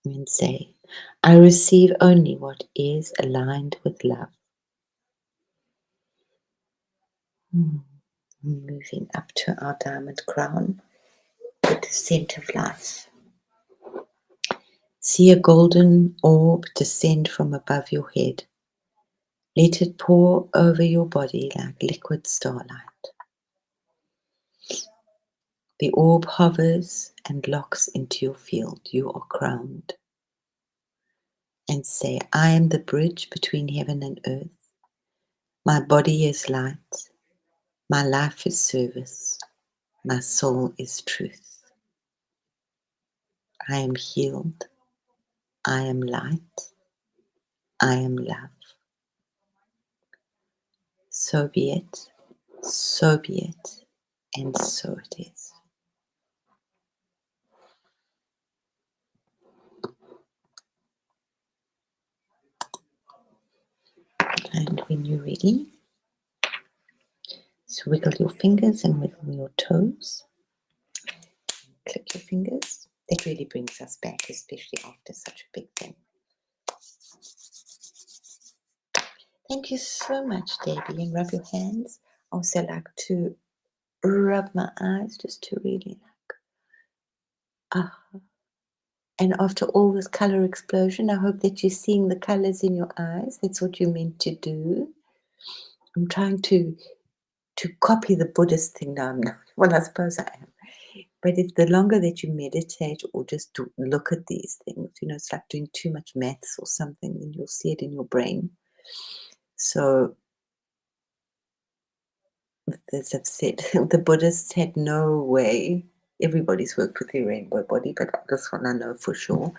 and say, "I receive only what is aligned with love." Moving up to our diamond crown, the descent of life. See a golden orb descend from above your head. Let it pour over your body like liquid starlight. The orb hovers and locks into your field. You are crowned. And say, "I am the bridge between heaven and earth. My body is light. My life is service. My soul is truth. I am healed. I am light. I am love." So be it. So be it. And so it is. And when you're ready, so wiggle your fingers and wiggle your toes. Click your fingers. That really brings us back, especially after such a big thing. Thank you so much, Debbie. And rub your hands. I also like to rub my eyes just to really and after all this color explosion, I hope that you're seeing the colors in your eyes. That's what you're meant to do. I'm trying to copy the Buddhist thing now. I'm not. Well, I suppose I am. But it's the longer that you meditate or just to look at these things, it's like doing too much maths or something, and you'll see it in your brain. So, as I've said, the Buddhists had no way. Everybody's worked with the rainbow body, but this one I know for sure.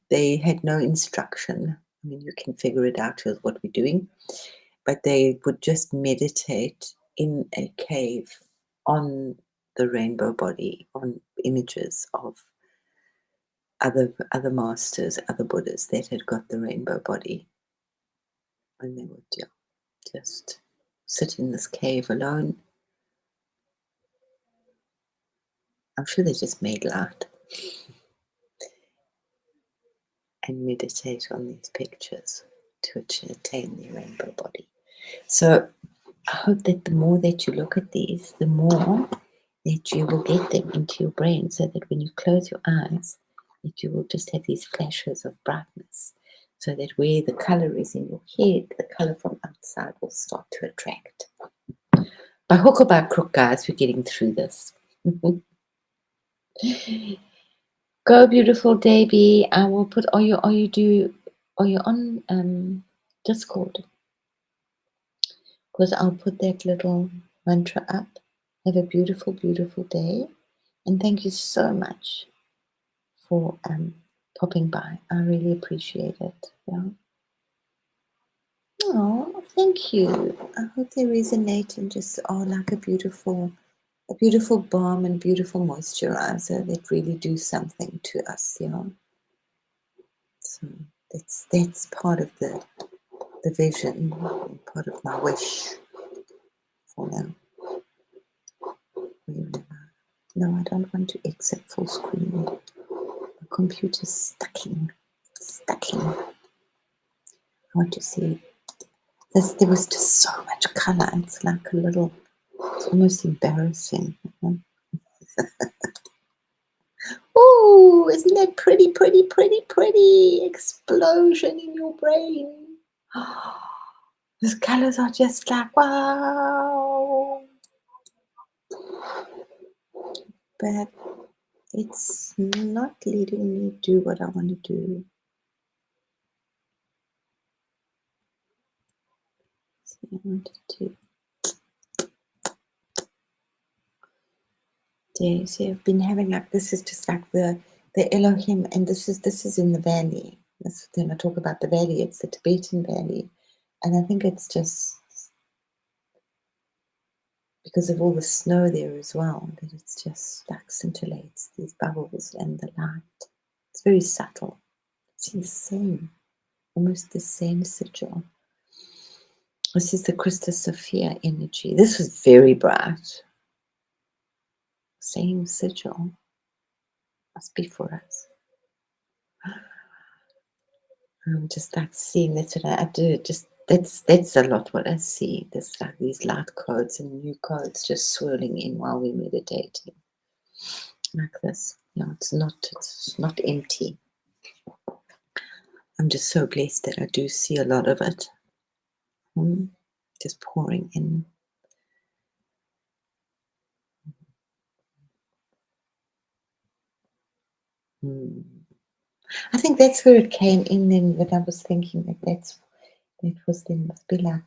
They had no instruction. I mean, you can figure it out with what we're doing, but they would just meditate in a cave on the rainbow body, on images of other masters, other Buddhas that had got the rainbow body, and they would just sit in this cave alone. I'm sure they just made light and meditate on these pictures to attain the rainbow body. So I hope that the more that you look at these, the more that you will get them into your brain, so that when you close your eyes, that you will just have these flashes of brightness, so that where the color is in your head, the color from outside will start to attract. By hook or by crook, guys, we're getting through this. Go, beautiful Debbie. I will put. Are you on Discord? because I'll put that little mantra up. Have a beautiful, beautiful day. And thank you so much for popping by. I really appreciate it. Yeah. Oh, thank you. I hope they resonate and just are like a beautiful balm and beautiful moisturizer that really do something to us, you know. So that's part of the vision, part of my wish for now. No, I don't want to exit full screen. The computer's stucking. I want to see this. There was just so much color. It's like a little. It's almost embarrassing. Oh, isn't that pretty, pretty, pretty, pretty? Explosion in your brain. These colors are just like, wow. But it's not letting me do what I want to do. So I wanted to. Yeah, so I've been having like, this is just like the Elohim, and this is in the valley. That's when I talk about the valley. It's the Tibetan valley, and I think it's just because of all the snow there as well that it's just like scintillates these bubbles and the light. It's very subtle. It's the same, almost the same sigil. This is the Christus Sophia energy. This was very bright. Same sigil. Must be for us. I'm just like seeing, that's what I do. Just that's a lot what I see. There's like these light codes and new codes just swirling in while we're meditating. Like this. No, it's not empty. I'm just so blessed that I do see a lot of it. Just pouring in. I think that's where it came in then, that I was thinking that was then must be like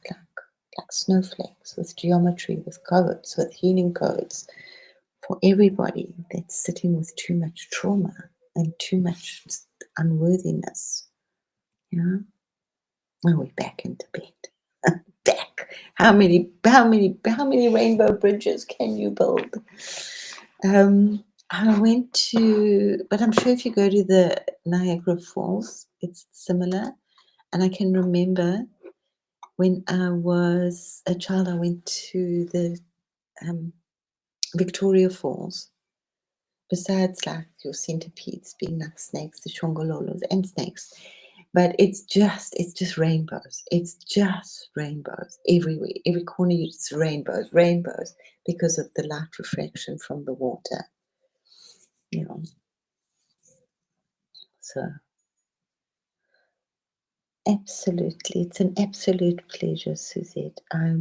snowflakes with geometry, with codes, with healing codes for everybody that's sitting with too much trauma and too much unworthiness. Yeah. Well, we're back into bed. Back. How many rainbow bridges can you build? I went to, but I'm sure if you go to the Niagara Falls, it's similar. And I can remember when I was a child, I went to the Victoria Falls. Besides like your centipedes being like snakes, the shongololos and snakes. But it's just rainbows. It's just rainbows everywhere. Every corner it's rainbows because of the light refraction from the water. You know. So absolutely. It's an absolute pleasure, Suzette. I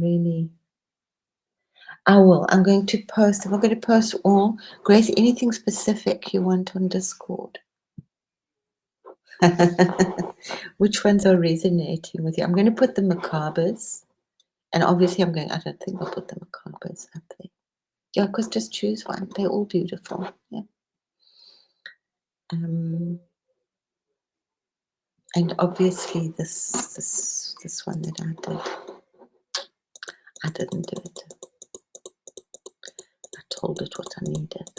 will. I'm going to post. I'm going to post all. Grace, anything specific you want on Discord? Which ones are resonating with you? I'm going to put the macabres. And obviously I don't think I'll put the macabres up there. Yeah, because just choose one. They're all beautiful. Yeah. And obviously this one that I didn't do it. I told it what I needed.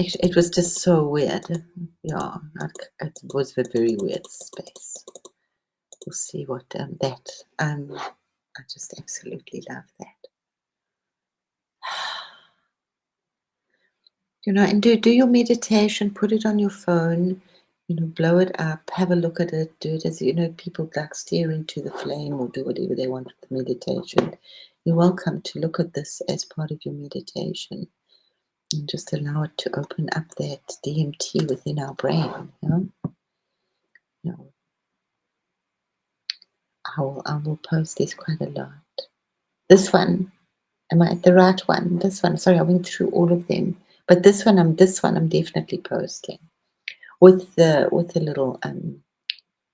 Actually, it was just so weird. Yeah, it was a very weird space. We'll see what that. I just absolutely love that. You know, and do your meditation. Put it on your phone. You know, blow it up. Have a look at it. Do it as people like stare into the flame or do whatever they want with the meditation. You're welcome to look at this as part of your meditation. And just allow it to open up that DMT within our brain. You know, I will post this quite a lot. This one, am I at the right one? This one, sorry, I went through all of them, but this one I'm definitely posting with the little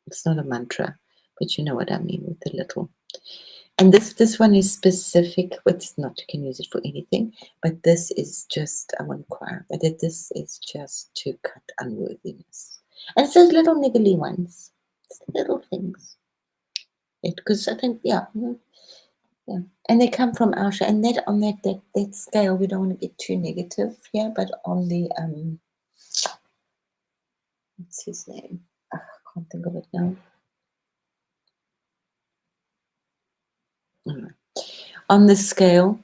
it's not a mantra, but you know what I mean, with the little. And this one is specific. It's not, you can use it for anything, but this is just, I won't cry, but this is just to cut unworthiness. And it's those little niggly ones. It's little things. Because I think, yeah. And they come from Asha, and that on that scale, we don't want to get too negative here, but on the what's his name? I can't think of it now. On the scale,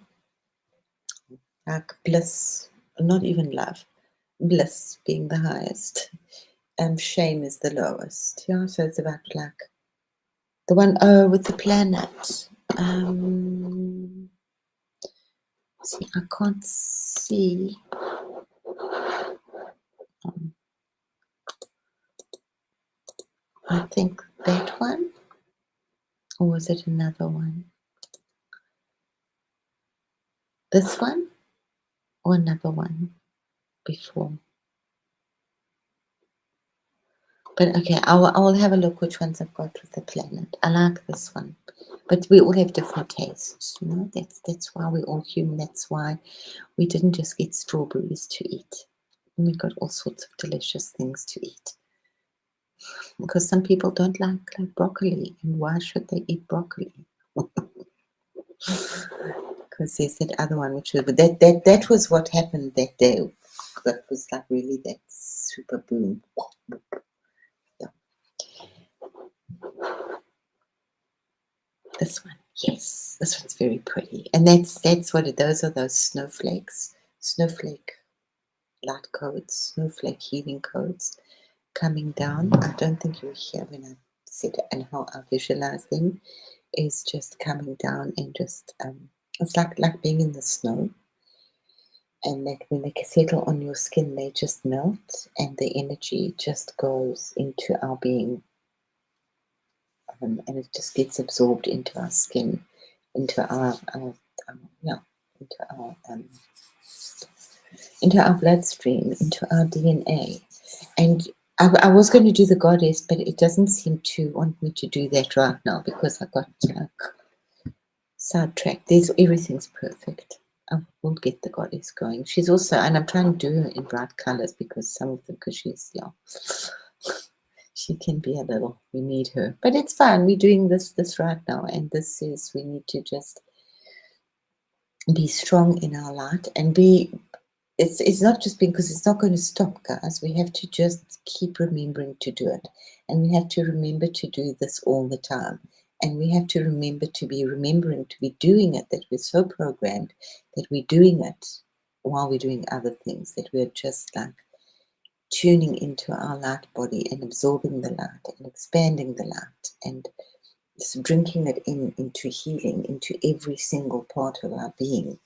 like bliss, not even love, bliss being the highest, shame is the lowest. Yeah, so it's about like the one with the planet. See, I can't see. I think that one, or was it another one? This one, or another one before? But okay, I will have a look which ones I've got with the planet. I like this one, but we all have different tastes. You know, that's why we're all human. That's why we didn't just get strawberries to eat. We got all sorts of delicious things to eat. Because some people don't like broccoli, and why should they eat broccoli? Because there's that other one which was, but that was what happened that day. That was like really that super boom. Yeah. This one, yes, this one's very pretty, and that's what it. Those are those snowflakes, snowflake light codes, snowflake healing codes coming down. I don't think you were here when I said it, and how I visualize them is just coming down and just it's like being in the snow, and that when they settle on your skin, they just melt, and the energy just goes into our being, and it just gets absorbed into our skin, into our into our bloodstream, into our DNA. And I was going to do the goddess, but it doesn't seem to want me to do that right now because I got sidetracked. Everything's perfect. I will get the goddess going. She's also, and I'm trying to do her in bright colors because some of them, because she's, she can be a little, we need her. But it's fine. We're doing this right now. And this is, we need to just be strong in our light and be, it's not just because it's not going to stop, guys. We have to just keep remembering to do it. And we have to remember to do this all the time. And we have to remember to be remembering to be doing it, that we're so programmed that we're doing it while we're doing other things, that we're just like tuning into our light body and absorbing the light and expanding the light and just drinking it into healing, into every single part of our being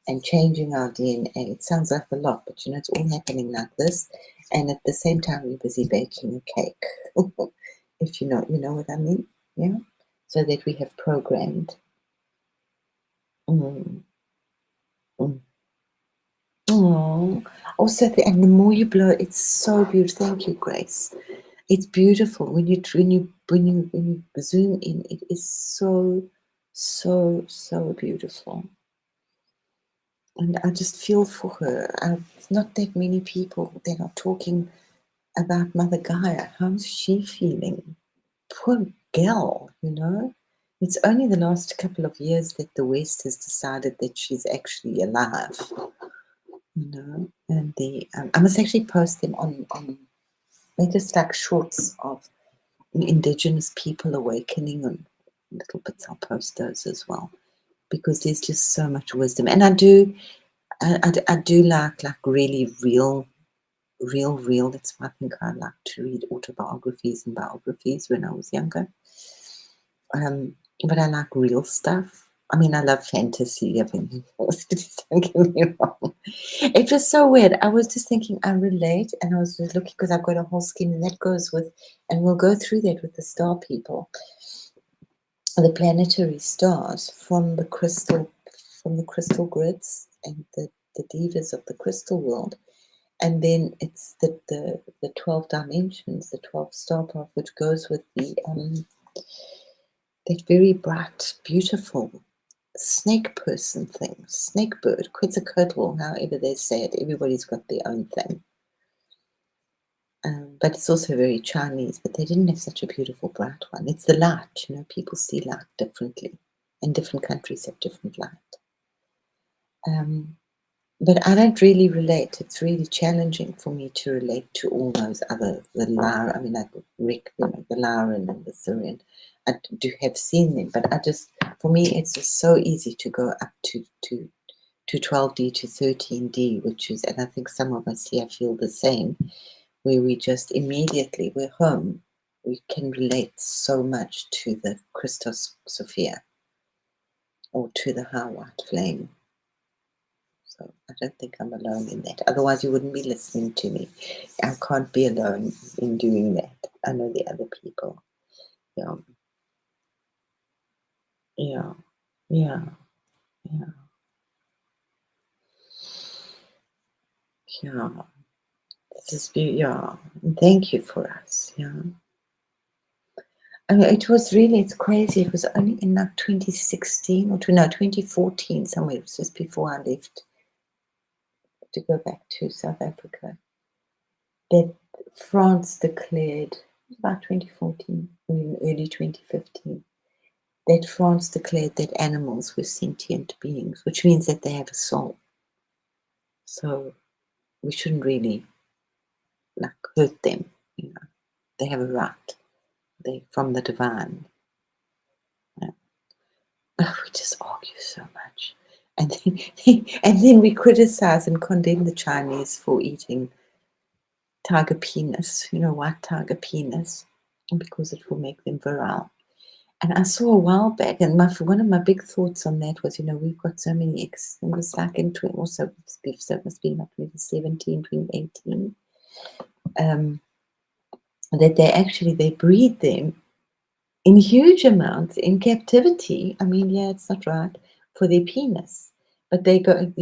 and changing our DNA. It sounds like a lot, but it's all happening like this. And at the same time, we're busy baking a cake. If you know what I mean, yeah. So that we have programmed. Also, and the more you blow, it's so beautiful. Thank you, Grace. It's beautiful when you zoom in. It is so beautiful. And I just feel for her. It's not that many people that are talking about Mother Gaia. How's she feeling? Poor girl, It's only the last couple of years that the West has decided that she's actually alive, And I must actually post them on they're just like shorts of Indigenous people awakening, and little bits. I'll post those as well because there's just so much wisdom, and I do like really real. That's why I think I like to read autobiographies and biographies when I was younger. But I like real stuff. I mean, I love fantasy. Don't get me wrong. It was so weird. I was just thinking, I relate, and I was just looking because I've got a whole scheme, and that goes with, and we'll go through that with the star people, the planetary stars from the crystal grids and the divas of the crystal world. And then it's the 12 dimensions, the 12 star path, which goes with the that very bright, beautiful snake person thing, snake bird, Quetzalcoatl, however they say it. Everybody's got their own thing. But it's also very Chinese, but they didn't have such a beautiful bright one. It's the light, people see light differently, and different countries have different light. But I don't really relate. It's really challenging for me to relate to all those other, the Lara, like Rick, the Lauren and the Syrian. I do have seen them, but for me, it's just so easy to go up to 12D to 13D, and I think some of us here feel the same, where we just immediately, we're home, we can relate so much to the Christos Sophia or to the High White Flame. So I don't think I'm alone in that. Otherwise, you wouldn't be listening to me. I can't be alone in doing that. I know the other people. Yeah. Yeah. Yeah. Yeah. Yeah. Yeah. Thank you for us. Yeah. It's crazy. It was only in 2016 or 2014 somewhere. It was just before I left to go back to South Africa that France declared, about 2014, in early 2015, that France declared that animals were sentient beings, which means that they have a soul. So we shouldn't really hurt them. They have a right. They're from the divine. We just argue so much. And then we criticize and condemn the Chinese for eating tiger penis, white tiger penis, because it will make them virile. And I saw a while back, and one of my big thoughts on that was, we've got so many eggs. It was like it must be like 2017, 2018, that they breed them in huge amounts in captivity. It's not right for their penis. But they go,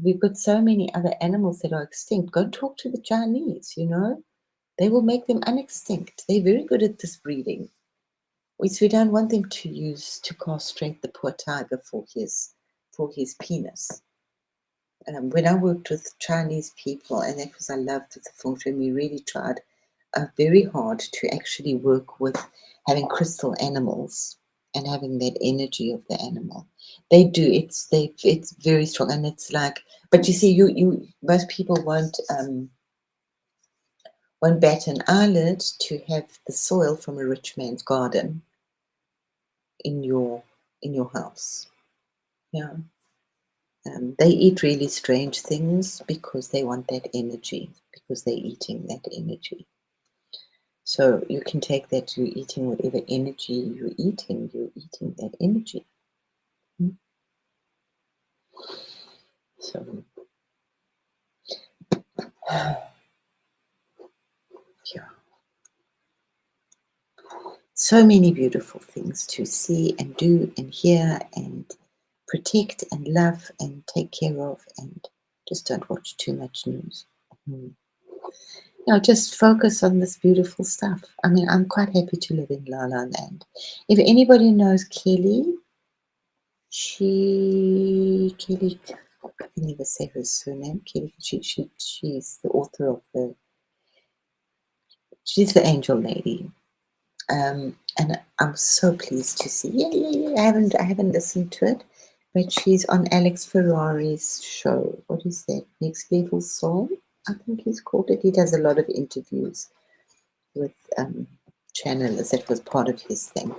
we've got so many other animals that are extinct. Go talk to the Chinese, They will make them unextinct. They're very good at this breeding. We don't want them to castrate the poor tiger for his penis. When I worked with Chinese people, and that was I loved the Feng Shui, we really tried very hard to actually work with having crystal animals and having that energy of the animal. They do. It's very strong, and it's like. But you see, most people won't bat an eyelid to have the soil from a rich man's garden in your house. Yeah. They eat really strange things because they want that energy, because they're eating that energy. So you can take that, you're eating whatever energy you're eating that energy. So, yeah. So many beautiful things to see and do and hear and protect and love and take care of, and just don't watch too much news. Just focus on this beautiful stuff. I'm quite happy to live in La La Land. If anybody knows Kelly, Kelly, I can never say her surname. Kelly, she's the author of she's the angel lady. And I'm so pleased to see. Yeah. I haven't listened to it, but she's on Alex Ferrari's show. What is that? Next Level Soul, I think he's called it. He does a lot of interviews with channelers. That was part of his thing.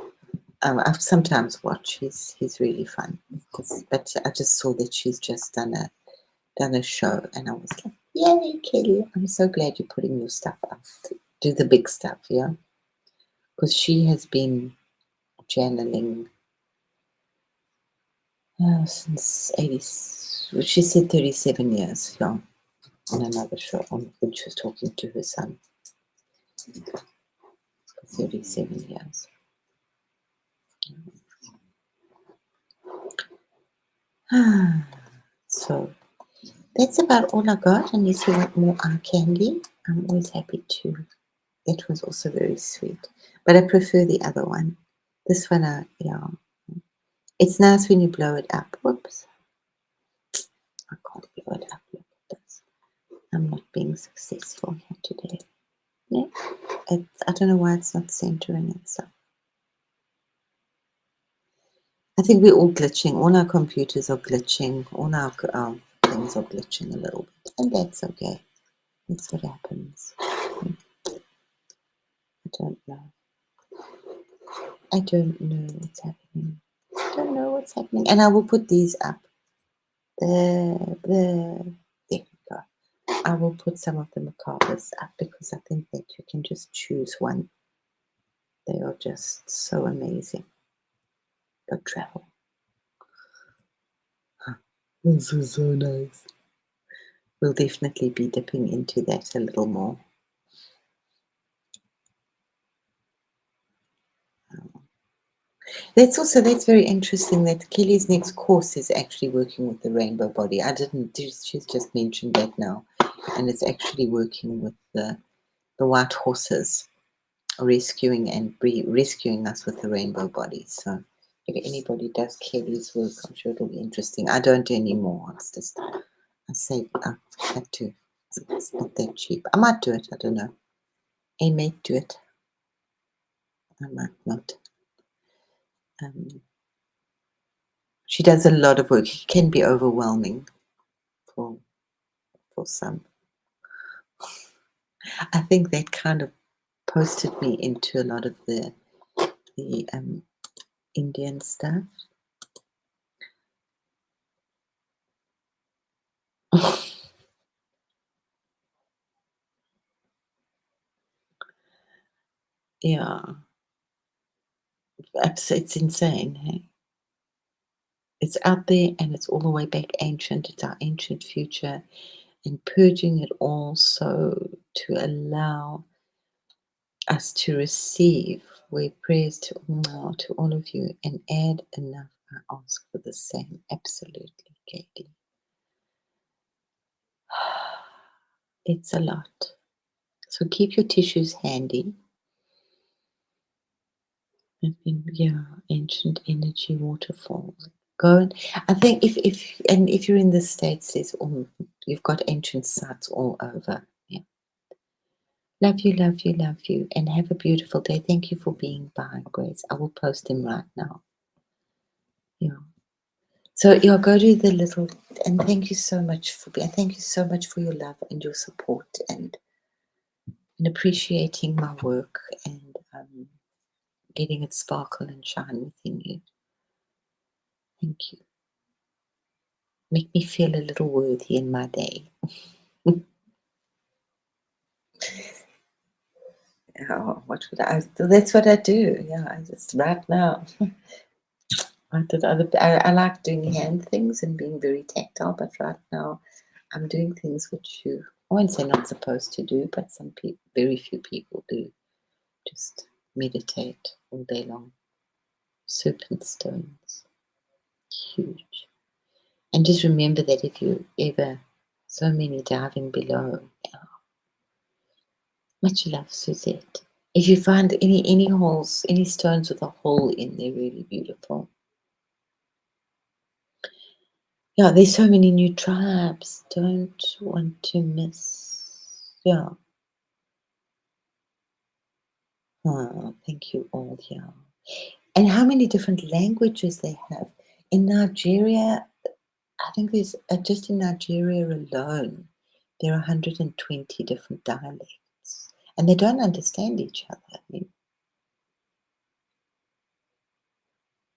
I've sometimes watched. He's really fun. But I just saw that she's just done a show, and I was like, yay, Kelly! I'm so glad you're putting your stuff up. Do the big stuff, yeah. Because she has been channeling since 80s. She said 37 years, yeah, on another show when she was talking to her son. 37 years. So that's about all I got. Unless you want more eye candy, I'm always happy to. That was also very sweet, but I prefer the other one. This one, yeah. It's nice when you blow it up. Whoops. I can't blow it up. Look at this. I'm not being successful here today. Yeah. I don't know why it's not centering itself. I think we're all glitching. All our computers are glitching. All our things are glitching a little bit. And that's okay. That's what happens. I don't know. I don't know what's happening. I don't know what's happening. And I will put these up. There we go. I will put some of the macabres up because I think that you can just choose one. They are just so amazing. Go travel. This is so nice. We'll definitely be dipping into that a little more. That's very interesting that Kelly's next course is actually working with the rainbow body. I didn't. She's just mentioned that now, and it's actually working with the white horses, rescuing rescuing us with the rainbow body. So if anybody does Kelly's work, I'm sure it'll be interesting. I don't anymore. It's just I say I had to. It's not that cheap. I might do it. I don't know. I may do it. I might not. She does a lot of work. It can be overwhelming for some. I think that kind of posted me into a lot of the Indian stuff. Yeah, it's insane. Hey? It's out there and it's all the way back ancient. It's our ancient future and purging it all so to allow us to receive. We prayers to all of you and add enough. I ask for the same. Absolutely, Katie. It's a lot. So keep your tissues handy. Yeah, ancient energy waterfalls. Go and I think if you're in the States, you've got ancient sites all over. Yeah. Love you, love you, love you, and have a beautiful day. Thank you for being by, Grace. I will post him right now. Yeah. So yeah, go to the little and thank you so much thank you so much for your love and your support and appreciating my work and letting it sparkle and shine within you. Thank you. Make me feel a little worthy in my day. Oh, what would I? That's what I do. Yeah, I just right now. I like doing hand things and being very tactile, but right now I'm doing things which I won't say not supposed to do, but some people, very few people do. Just meditate all day long. Serpent stones, huge. And just remember that if you ever, so many diving below. Yeah. Much love, Suzette. If you find any holes, any stones with a hole in, they're really beautiful. Yeah, there's so many new tribes. Don't want to miss. Yeah. Oh, thank you all. Yeah. And how many different languages they have. In Nigeria, I think there's just in Nigeria alone, there are 120 different dialects. And they don't understand each other. I mean,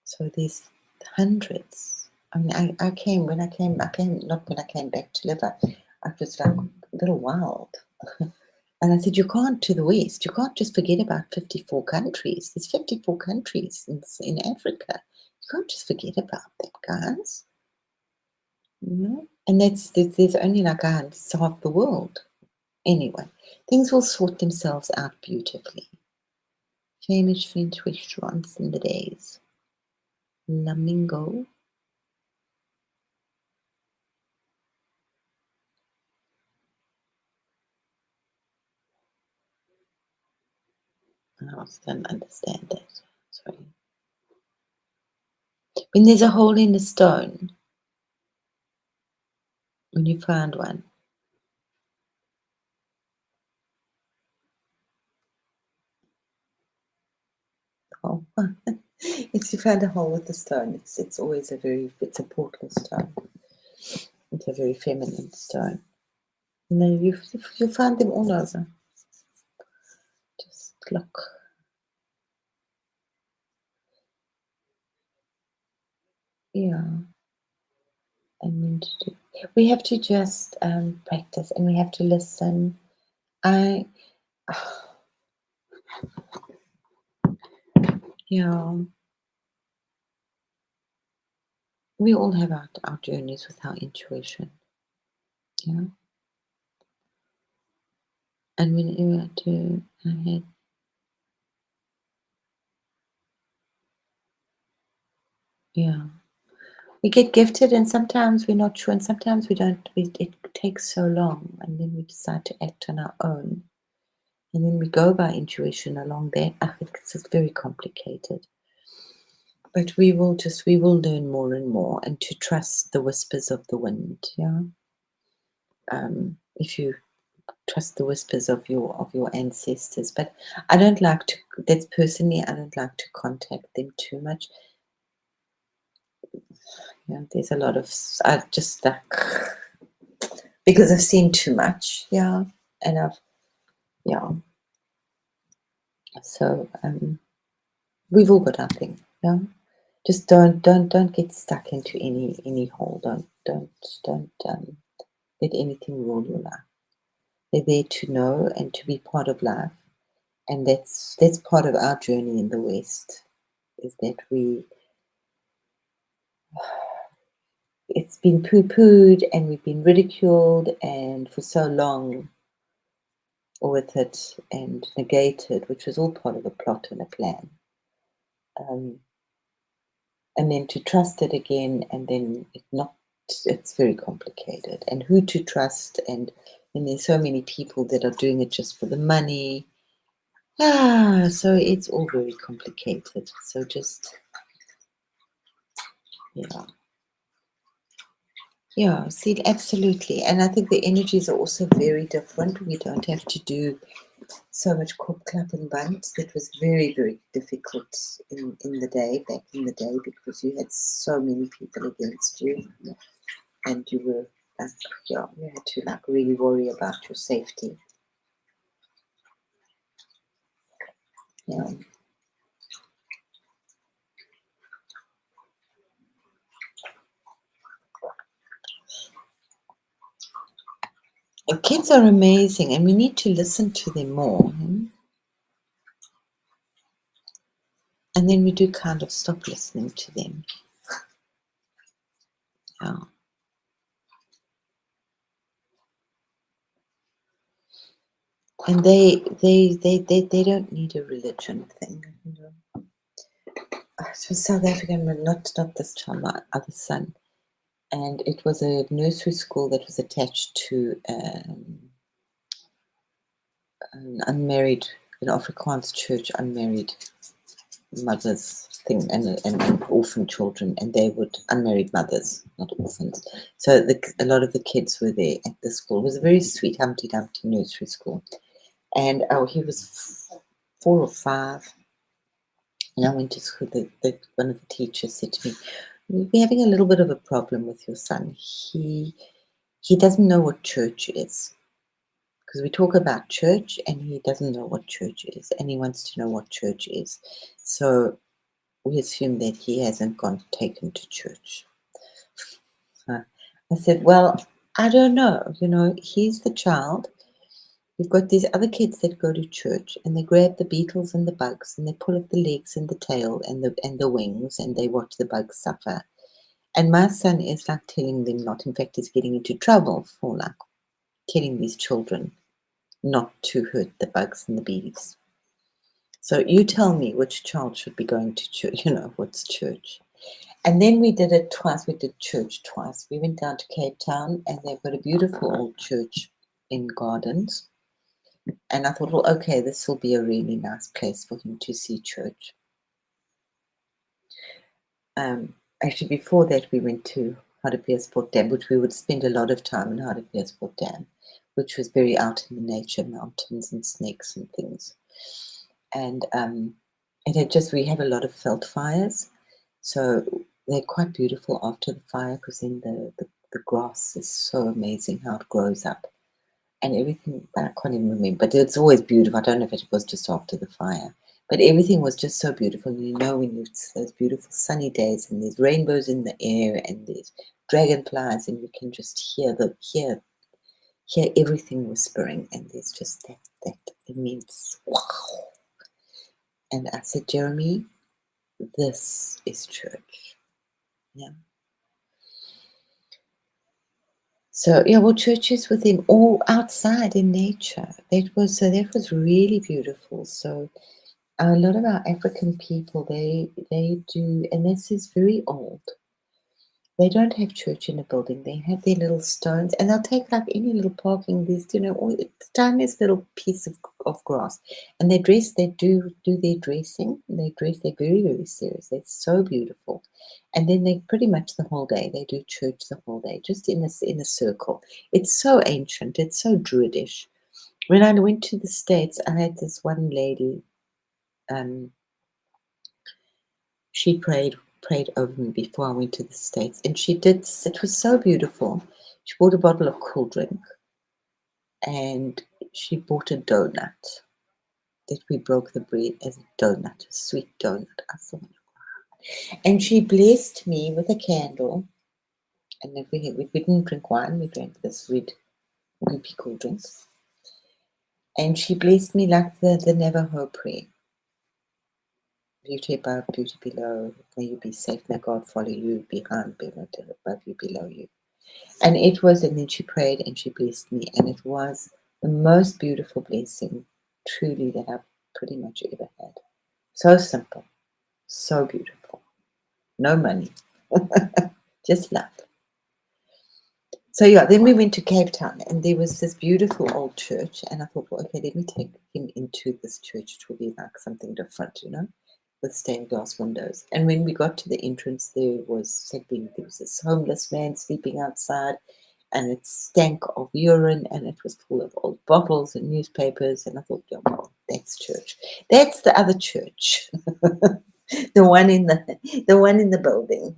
so there's hundreds. I mean, I came, not when I came back to live, I was like a little wild. And I said, you can't, to the West, you can't just forget about 54 countries. There's 54 countries in Africa. You can't just forget about them, guys. You know? And there's only like it's half the world. Anyway, things will sort themselves out beautifully. Famous French restaurants in the days. Flamingo. I also don't understand that. Sorry. When there's a hole in a stone, when you find one, oh, if you find a hole with a stone, it's always it's a portal stone. It's a very feminine stone. No, you find them all over. Just look. Yeah. And we have to just practice, and we have to listen. I, yeah, we all have our journeys with our intuition. Yeah. And whenever I had, yeah, we get gifted, and sometimes we're not sure, and sometimes we don't. It takes so long, and then we decide to act on our own, and then we go by intuition along that. I think it's just very complicated, but we will learn more and more, and to trust the whispers of the wind. Yeah. If you trust the whispers of your ancestors, but I don't like to. That's personally, I don't like to contact them too much. Yeah, there's a lot of I just like because I've seen too much. Yeah, and yeah. So we've all got our thing. Yeah, just don't get stuck into any hole. Don't let anything rule your life. They're there to know and to be part of life, and that's part of our journey in the West. Is that it's been poo-pooed and we've been ridiculed and for so long with it and negated, which was all part of a plot and a plan. Um, and then to trust it again, and then it's very complicated. And who to trust, and there's so many people that are doing it just for the money. So it's all very complicated. So just, yeah. Yeah, see, absolutely. And I think the energies are also very different. We don't have to do so much cop clap and bunt. That was very, very difficult in the day, back in the day, because you had so many people against you, and you were like, yeah, you had to like really worry about your safety. Yeah. The kids are amazing, and we need to listen to them more. And then we do kind of stop listening to them. Yeah. And they don't need a religion thing. So South African, but not this child, my other son. And it was a nursery school that was attached to an unmarried, an Afrikaans church, unmarried mothers thing, and orphan children, and they would unmarried mothers, not orphans. So a lot of the kids were there at the school. It was a very sweet Humpty Dumpty nursery school, and he was 4 or 5. And I went to school. One of the teachers said to me, "We're having a little bit of a problem with your son. He doesn't know what church is." Because we talk about church and he doesn't know what church is, and he wants to know what church is. So we assume that he hasn't gone taken to church. I said, well, I don't know. He's the child. We've got these other kids that go to church and they grab the beetles and the bugs and they pull off the legs and the tail and the wings and they watch the bugs suffer. And my son is like telling them not. In fact, he's getting into trouble for like telling these children not to hurt the bugs and the bees. So you tell me which child should be going to church, what's church. And then we did it twice. We did church twice. We went down to Cape Town and they've got a beautiful old church in Gardens. And I thought, well, okay, this will be a really nice place for him to see church. Actually, before that, we went to Hartbeespoort Dam, which we would spend a lot of time in Hartbeespoort Dam, which was very out in the nature, mountains and snakes and things. And it had just, we had a lot of felt fires. So they're quite beautiful after the fire because then the grass is so amazing how it grows up. And everything, I can't even remember, but it's always beautiful. I don't know if it was just after the fire, but everything was just so beautiful. And when it's those beautiful sunny days and there's rainbows in the air and there's dragonflies and you can just hear everything whispering, and there's just that immense wow. And I said, Jeremy, this is church. Yeah. So yeah, well, churches with him all outside in nature. That was really beautiful. So a lot of our African people, they do, and this is very old. They don't have church in a building. They have their little stones, and they'll take like any little parking. There's all the tiniest little piece of grass, and they dress. They do their dressing. They dress. They're very very serious. They're so beautiful, and then they pretty much the whole day they do church the whole day, just in a circle. It's so ancient. It's so Druidish. When I went to the States, I had this one lady. Um, she prayed over me before I went to the States, and she did. It was so beautiful. She bought a bottle of cool drink, and she bought a donut that we broke the bread as a donut, a sweet donut. I thought, and she blessed me with a candle. And if we didn't drink wine, we drank this red loopy cool drinks. And she blessed me like the Navajo prayer. Beauty above, beauty below. May you be safe. May God follow you behind, above you, below you. And it was, and then she prayed and she blessed me, and it was the most beautiful blessing, truly, that I've pretty much ever had. So simple, so beautiful. No money, just love. So yeah, then we went to Cape Town, and there was this beautiful old church, and I thought, well, okay, let me take him into this church. It will be like something different, with stained glass windows. And when we got to the entrance, there was this homeless man sleeping outside, and it stank of urine, and it was full of old bottles and newspapers. And I thought, yeah, well, that's church. That's the other church, the one in the building.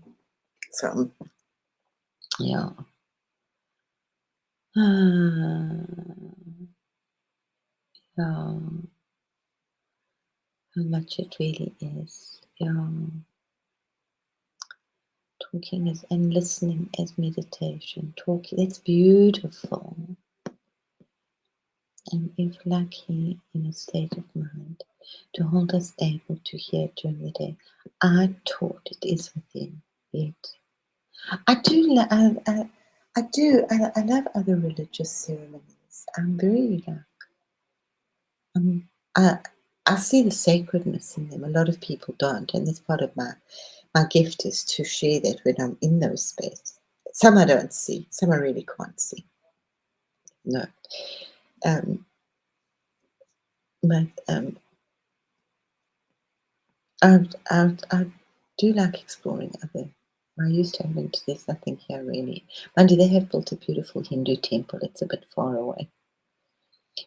So yeah. Yeah, how much it really is. Yeah, talking is and listening as meditation. Talking, that's beautiful. And if lucky in a state of mind to hold us able to hear during the day, I taught it is within yet. I do. I do. I love other religious ceremonies. I'm very I I see the sacredness in them. A lot of people don't, and that's part of my gift is to share that when I'm in those spaces. Some I don't see, some I really can't see. No, um, but I do like exploring other. I used to have been to. There's nothing here really. Mind you, they have built a beautiful Hindu temple. It's a bit far away,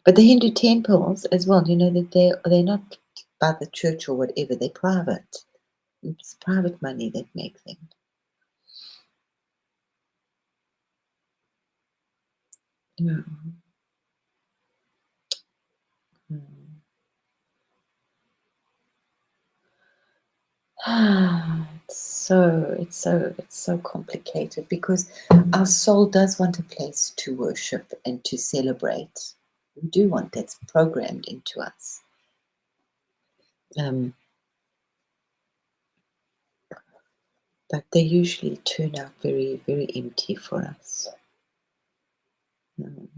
but the Hindu temples as well. You know that they're not by the church or whatever. They're private. It's private money that make them. Yeah. Mm. It's so complicated because our soul does want a place to worship and to celebrate. We do want that's programmed into us. Um, but they usually turn out very, very empty for us. Um,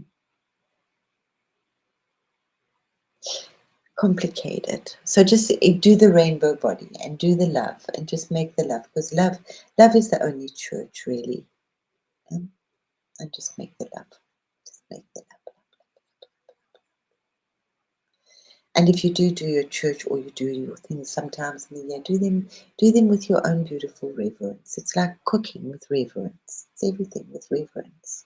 Complicated. So just do the rainbow body and do the love and just make the love because love is the only church really. And just make the love. Just make the love. And if you do your church or you do your things sometimes in the year, do them with your own beautiful reverence. It's like cooking with reverence. It's everything with reverence.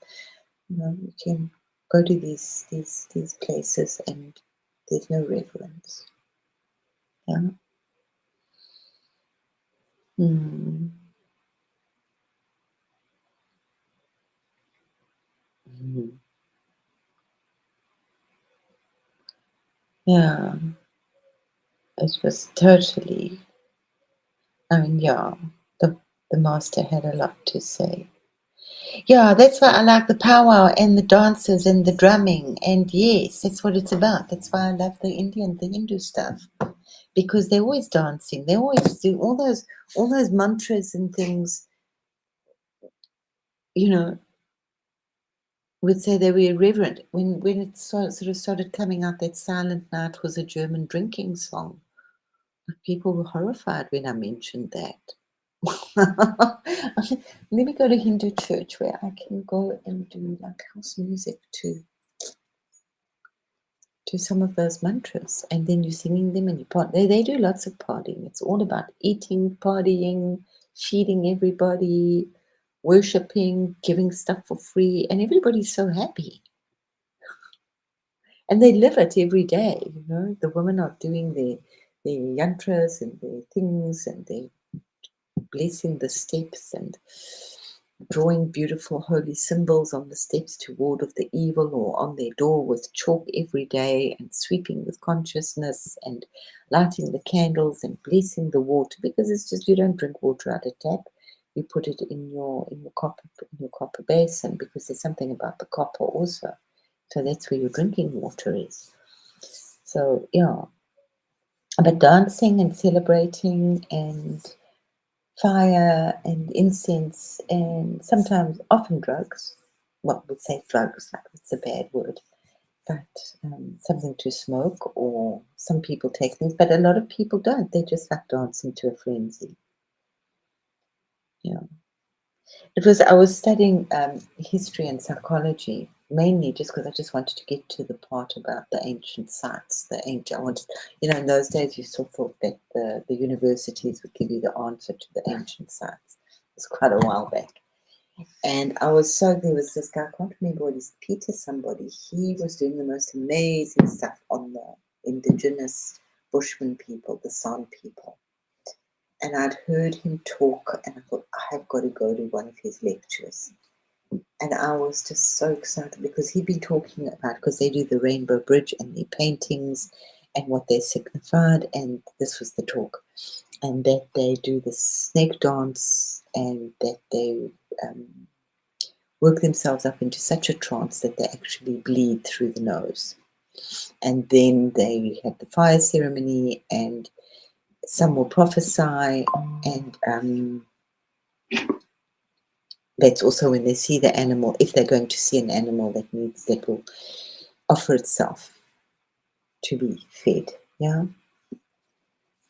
You can go to these places and there's no reverence. Yeah. Mm. Mm. Yeah. It was totally. I mean, yeah. The master had a lot to say. Yeah, that's why I like the powwow and the dances and the drumming. And yes, that's what it's about. That's why I love the Hindu stuff. Because they're always dancing. They always do all those mantras and things, you know, would say they were irreverent. When it sort of started coming out that Silent Night was a German drinking song. People were horrified when I mentioned that. Let me go to Hindu church where I can go and do like house music to some of those mantras, and then you're singing them and you part. They do lots of partying. It's all about eating, partying, feeding everybody, worshipping, giving stuff for free, and everybody's so happy. And they live it every day. The women are doing their yantras and their things, and they blessing the steps and drawing beautiful holy symbols on the steps to ward off the evil, or on their door with chalk every day, and sweeping with consciousness and lighting the candles and blessing the water, because it's just, you don't drink water out of tap. You put it in your copper basin, because there's something about the copper also. So that's where your drinking water is. So yeah, but dancing and celebrating and fire and incense and sometimes, often drugs. Well, we'd say drugs, like it's a bad word, but something to smoke, or some people take things, but a lot of people don't. They just like dancing to a frenzy. Yeah. I was studying history and psychology, mainly just because I just wanted to get to the part about the ancient sites. I wanted, in those days you still thought that the universities would give you the answer to the ancient sites. It was quite a while back. And there was this guy, I can't remember what he's, Peter somebody. He was doing the most amazing stuff on the indigenous Bushman people, the San people. And I'd heard him talk, and I thought, I have got to go to one of his lectures. And I was just so excited, because he'd been talking about, because they do the Rainbow Bridge and the paintings and what they signified, and this was the talk. And that they do the snake dance, and that they work themselves up into such a trance that they actually bleed through the nose. And then they have the fire ceremony, and some will prophesy, and that's also when they see the animal, if they're going to see an animal that will offer itself to be fed. Yeah.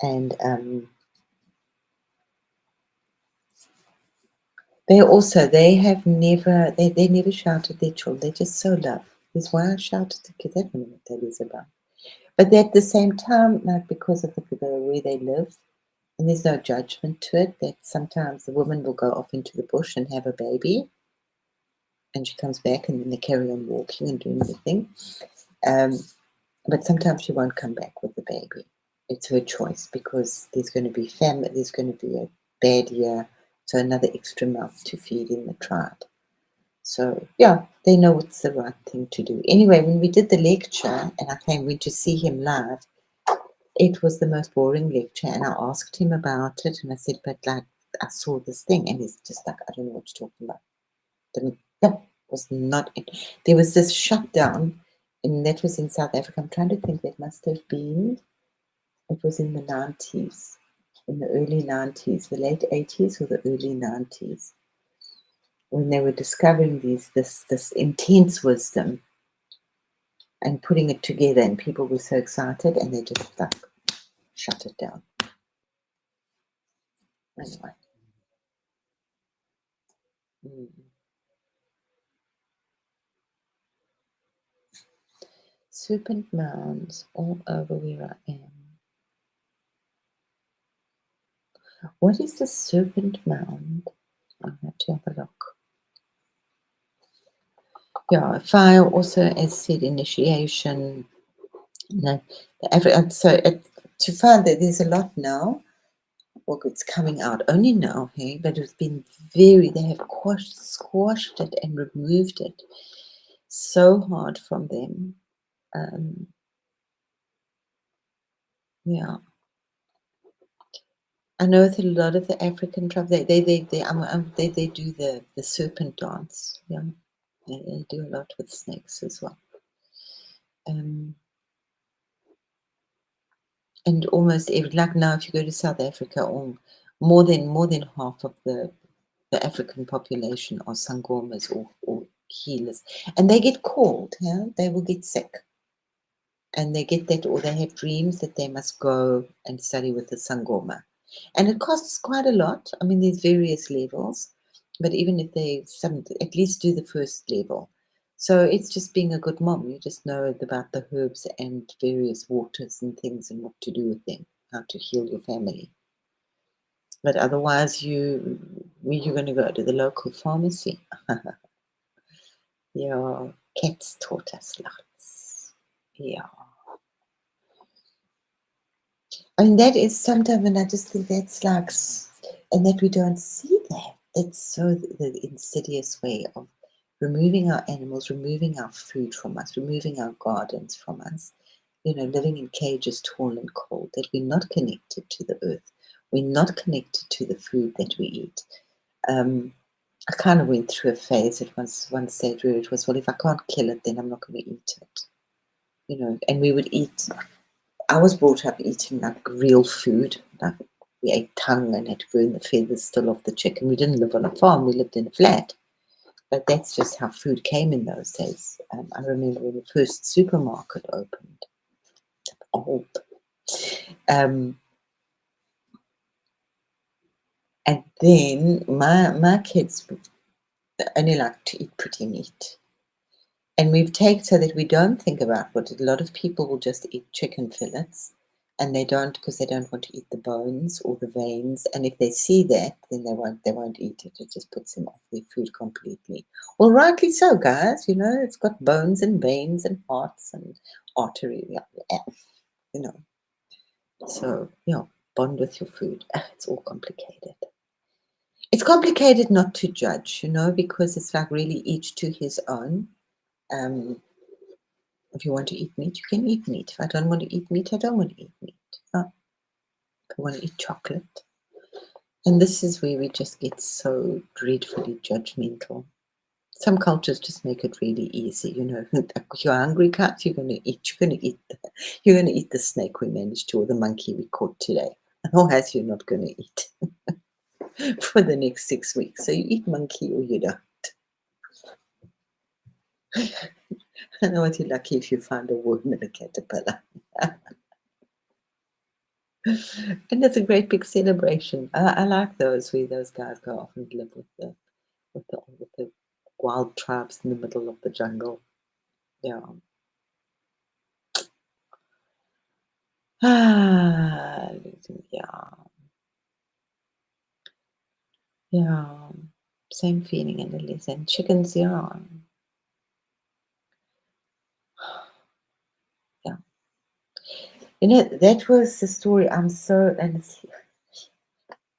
And they have never, they never shouted their children. They just so love. That's why I shouted the kids. I don't know what that is about. But at the same time, like, because of the way they live, and there's no judgment to it, that sometimes the woman will go off into the bush and have a baby, and she comes back, and then they carry on walking and doing the thing. But sometimes she won't come back with the baby. It's her choice, because there's going to be famine, there's going to be a bad year, so another extra mouth to feed in the tribe. So yeah, they know what's the right thing to do. Anyway, when we did the lecture and I went to see him live, it was the most boring lecture, and I asked him about it, and I said, but like, I saw this thing, and he's just like, I don't know what you're talking about. That was not it. There was this shutdown, and that was in South Africa. I'm trying to think, that must have been, it was in the 90s, in the early 90s, the late 80s or the early 90s, when they were discovering this intense wisdom and putting it together, and people were so excited, and they just like shut it down. Anyway. Mm. serpent mounds all over where I am. What is the serpent mound? I have to have a look. Yeah, fire also, as said, initiation. No, to find that there's a lot now. Well, it's coming out only now, hey, but it's been they have squashed it and removed it so hard from them. Yeah. I know that a lot of the African tribes, they do the serpent dance. Yeah, they do a lot with snakes as well. And almost every, like now, if you go to South Africa, or more than half of the African population are sangomas or healers, and they get called. Yeah, they will get sick, and they get that, or they have dreams that they must go and study with the sangoma, and it costs quite a lot. I mean, there's various levels, but even if they at least do the first level. So it's just being a good mom. You just know about the herbs and various waters and things and what to do with them, how to heal your family. But otherwise, you're going to go to the local pharmacy. Yeah, cats taught us lots. Yeah. I mean, that is sometimes, and I just think that's like, and that we don't see that. It's so the insidious way of removing our animals, removing our food from us, removing our gardens from us, living in cages, tall and cold, that we're not connected to the earth. We're not connected to the food that we eat. I kind of went through a phase at one stage where it was, well, if I can't kill it, then I'm not going to eat it. And we would eat. I was brought up eating like real food. Like we ate tongue and had to burn the feathers still off the chicken. We didn't live on a farm, we lived in a flat. But that's just how food came in those days. I remember when the first supermarket opened. Old. And then my kids only like to eat pretty meat. And we've taken so that we don't think about what a lot of people will just eat chicken fillets, and they don't, because they don't want to eat the bones or the veins. And if they see that, then they won't eat it. It just puts them off their food completely. Well, rightly so, guys. It's got bones and veins and hearts and artery. You know. So bond with your food. It's all complicated. It's complicated not to judge, because it's like really each to his own. If you want to eat meat, you can eat meat. If I don't want to eat meat, I don't want to eat meat. If I want to eat chocolate. And this is where we just get so dreadfully judgmental. Some cultures just make it really easy, If you're hungry, cat, you're going to eat. You're going to eat the snake we managed to, or the monkey we caught today. Otherwise, you're not going to eat for the next 6 weeks. So you eat monkey or you don't. I know what you're lucky if you find a worm in a caterpillar. And it's a great big celebration. I like those where those guys go off and live with the wild tribes in the middle of the jungle. Yeah. Yeah. Yeah. Same feeling, Annalise. And chickens, yeah. Yeah. That was the story. And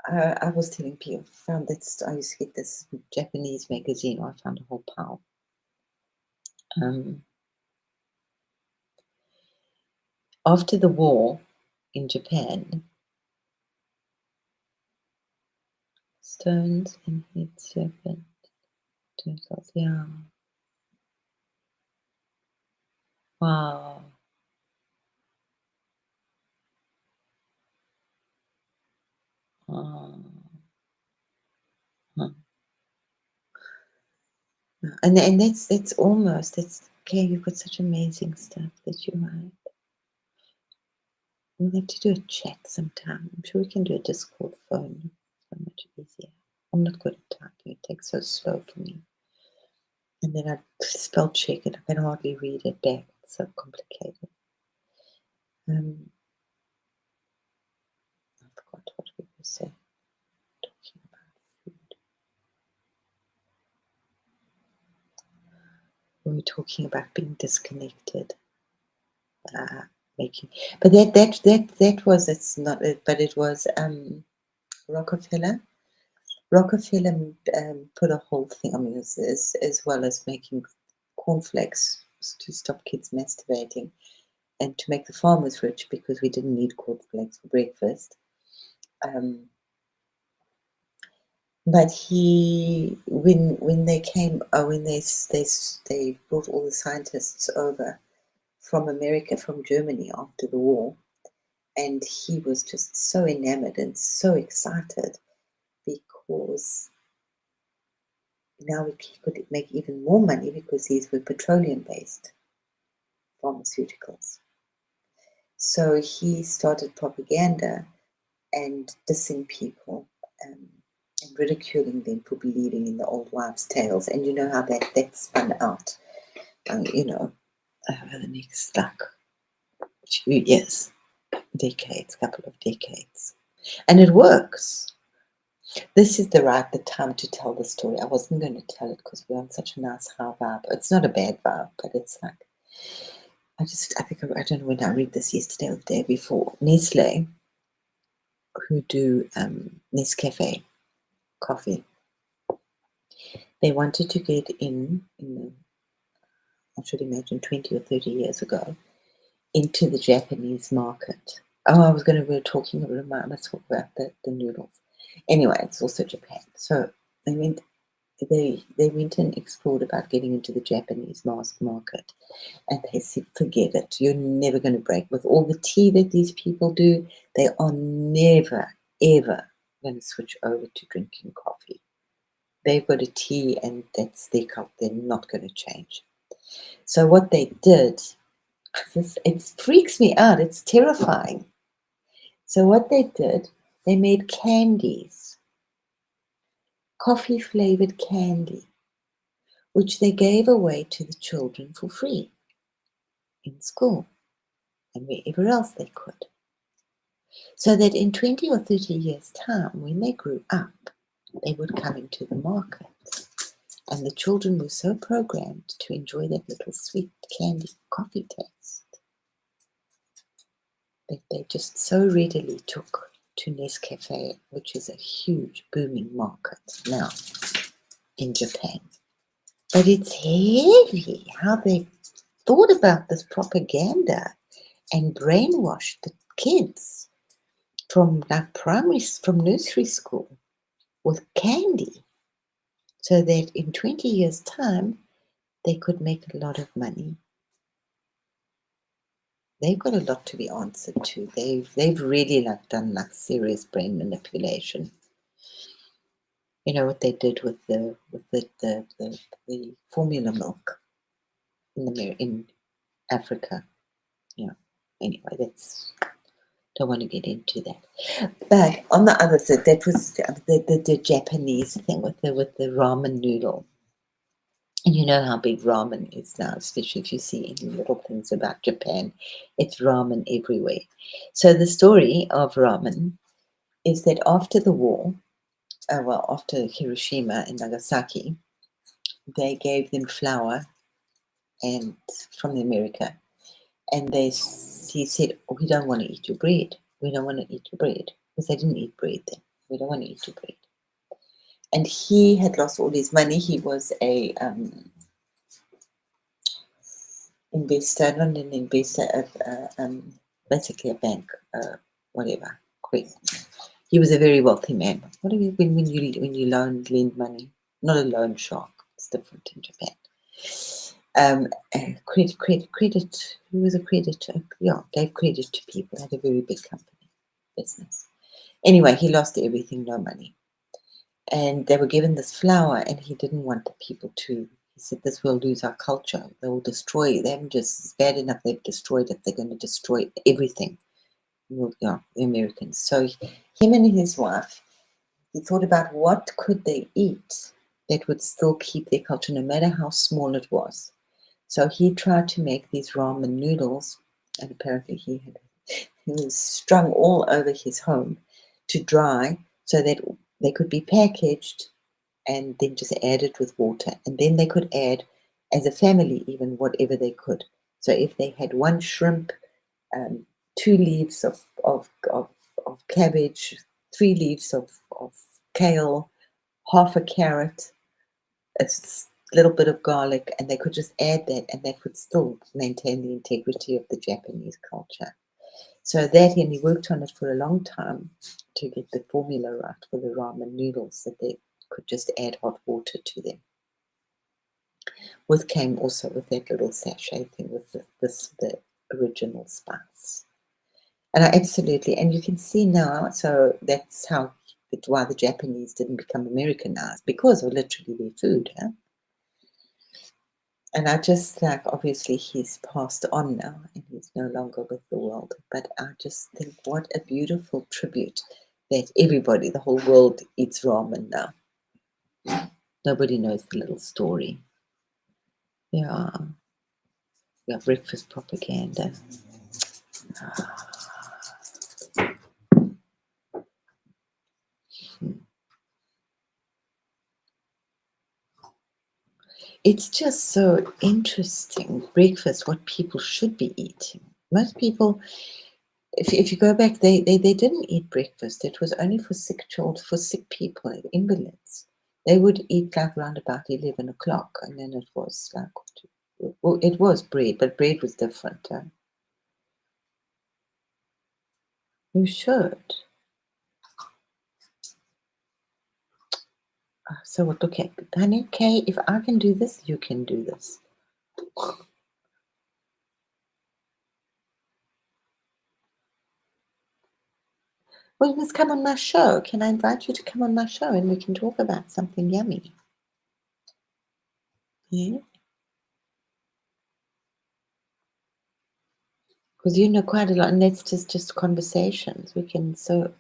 I was telling people, found that I used to get this Japanese magazine. I found a whole pile. After the war in Japan, stones and head serpent, turtles. Yeah. Wow. Oh. Huh. And that's almost, okay. You've got such amazing stuff that you write. We'll have to do a chat sometime. I'm sure we can do a Discord phone. So much easier. I'm not good at typing. It takes so slow for me. And then I spell check it. I can hardly read it back. so complicated. I forgot what we were saying. Talking about food. We were talking about being disconnected, making. But that was, it's not. But it was Rockefeller. Rockefeller put a whole thing. I mean, as well as making cornflakes to stop kids masturbating, and to make the farmers rich because we didn't need cornflakes for breakfast. But when they came, when they brought all the scientists over from America, from Germany after the war, and he was just so enamored and so excited because now he could make even more money because these were petroleum-based pharmaceuticals. So he started propaganda and dissing people and ridiculing them for believing in the old wives' tales. And you know how that spun out, over the next few years, couple of decades. And it works. This is the time to tell the story. I wasn't going to tell it because we're on such a nice high vibe. It's not a bad vibe, but it's like, I don't know when I read this yesterday or the day before. Nestle, who do Nescafe coffee, they wanted to get in I should imagine 20 or 30 years ago, into the Japanese market. Oh, we were talking about, let's talk about the noodles. Anyway, it's also Japan. So they went and explored about getting into the Japanese market. And they said, forget it. You're never going to break. With all the tea that these people do, they are never, ever going to switch over to drinking coffee. They've got a tea and that's their cup. They're not going to change. So what they did, it freaks me out. It's terrifying. So what they did, they made candies, coffee-flavored candy, which they gave away to the children for free in school and wherever else they could. So that in 20 or 30 years' time, when they grew up, they would come into the market. And the children were so programmed to enjoy that little sweet candy coffee taste that they just so readily took to Nescafe, which is a huge booming market now in Japan. But it's heavy how they thought about this propaganda and brainwashed the kids from nursery school with candy, so that in 20 years' time they could make a lot of money. They've got a lot to be answered to. They've really done serious brain manipulation. You know what they did with the formula milk in Africa. Yeah. Anyway, don't want to get into that. But on the other side, that was the Japanese thing with the ramen noodle. And you know how big ramen is now, especially if you see any little things about Japan. It's ramen everywhere. So the story of ramen is that after the war, after Hiroshima and Nagasaki, they gave them flour and from America, and he said, we don't want to eat your bread. We don't want to eat your bread, because they didn't eat bread then. We don't want to eat your bread. And he had lost all his money. He was a investor, not an investor, basically a bank, whatever. Quick. He was a very wealthy man. What do you when you lend money? Not a loan shark. It's different in Japan. Credit. He was a creditor. Yeah, gave credit to people. Had a very big company business. Anyway, he lost everything, no money. And they were given this flour, and he didn't want the people to. He said, this will lose our culture. They will destroy them. Just it's bad enough they've destroyed it. They're going to destroy everything. Well, yeah, the Americans. So him and his wife, he thought about what could they eat that would still keep their culture, no matter how small it was. So he tried to make these ramen noodles, and apparently he was strung all over his home to dry so that they could be packaged and then just added with water. And then they could add, as a family, even whatever they could. So if they had one shrimp, 2 leaves of cabbage, 3 leaves of kale, half a carrot, a little bit of garlic, and they could just add that and they could still maintain the integrity of the Japanese culture. So that, and he worked on it for a long time to get the formula right for the ramen noodles, that they could just add hot water to them. With came also with that little sachet thing with the original spice. And I absolutely, and you can see now, so that's why the Japanese didn't become Americanized, because of literally their food. Huh? And I just like, obviously he's passed on now and he's no longer with the world, but I just think what a beautiful tribute that everybody, the whole world, eats ramen now. Nobody knows the little story. Yeah, breakfast propaganda. It's just so interesting, breakfast, what people should be eating. Most people, if you go back, they didn't eat breakfast. It was only for sick children, for sick people, like invalids. They would eat like around about 11 o'clock, and then it was like, well, it was bread, but bread was different. You should. So look at, honey, Kay, if I can do this, you can do this. Well, you must come on my show. Can I invite you to come on my show and we can talk about something yummy? Yeah? Because you know quite a lot, and that's just conversations. We can so.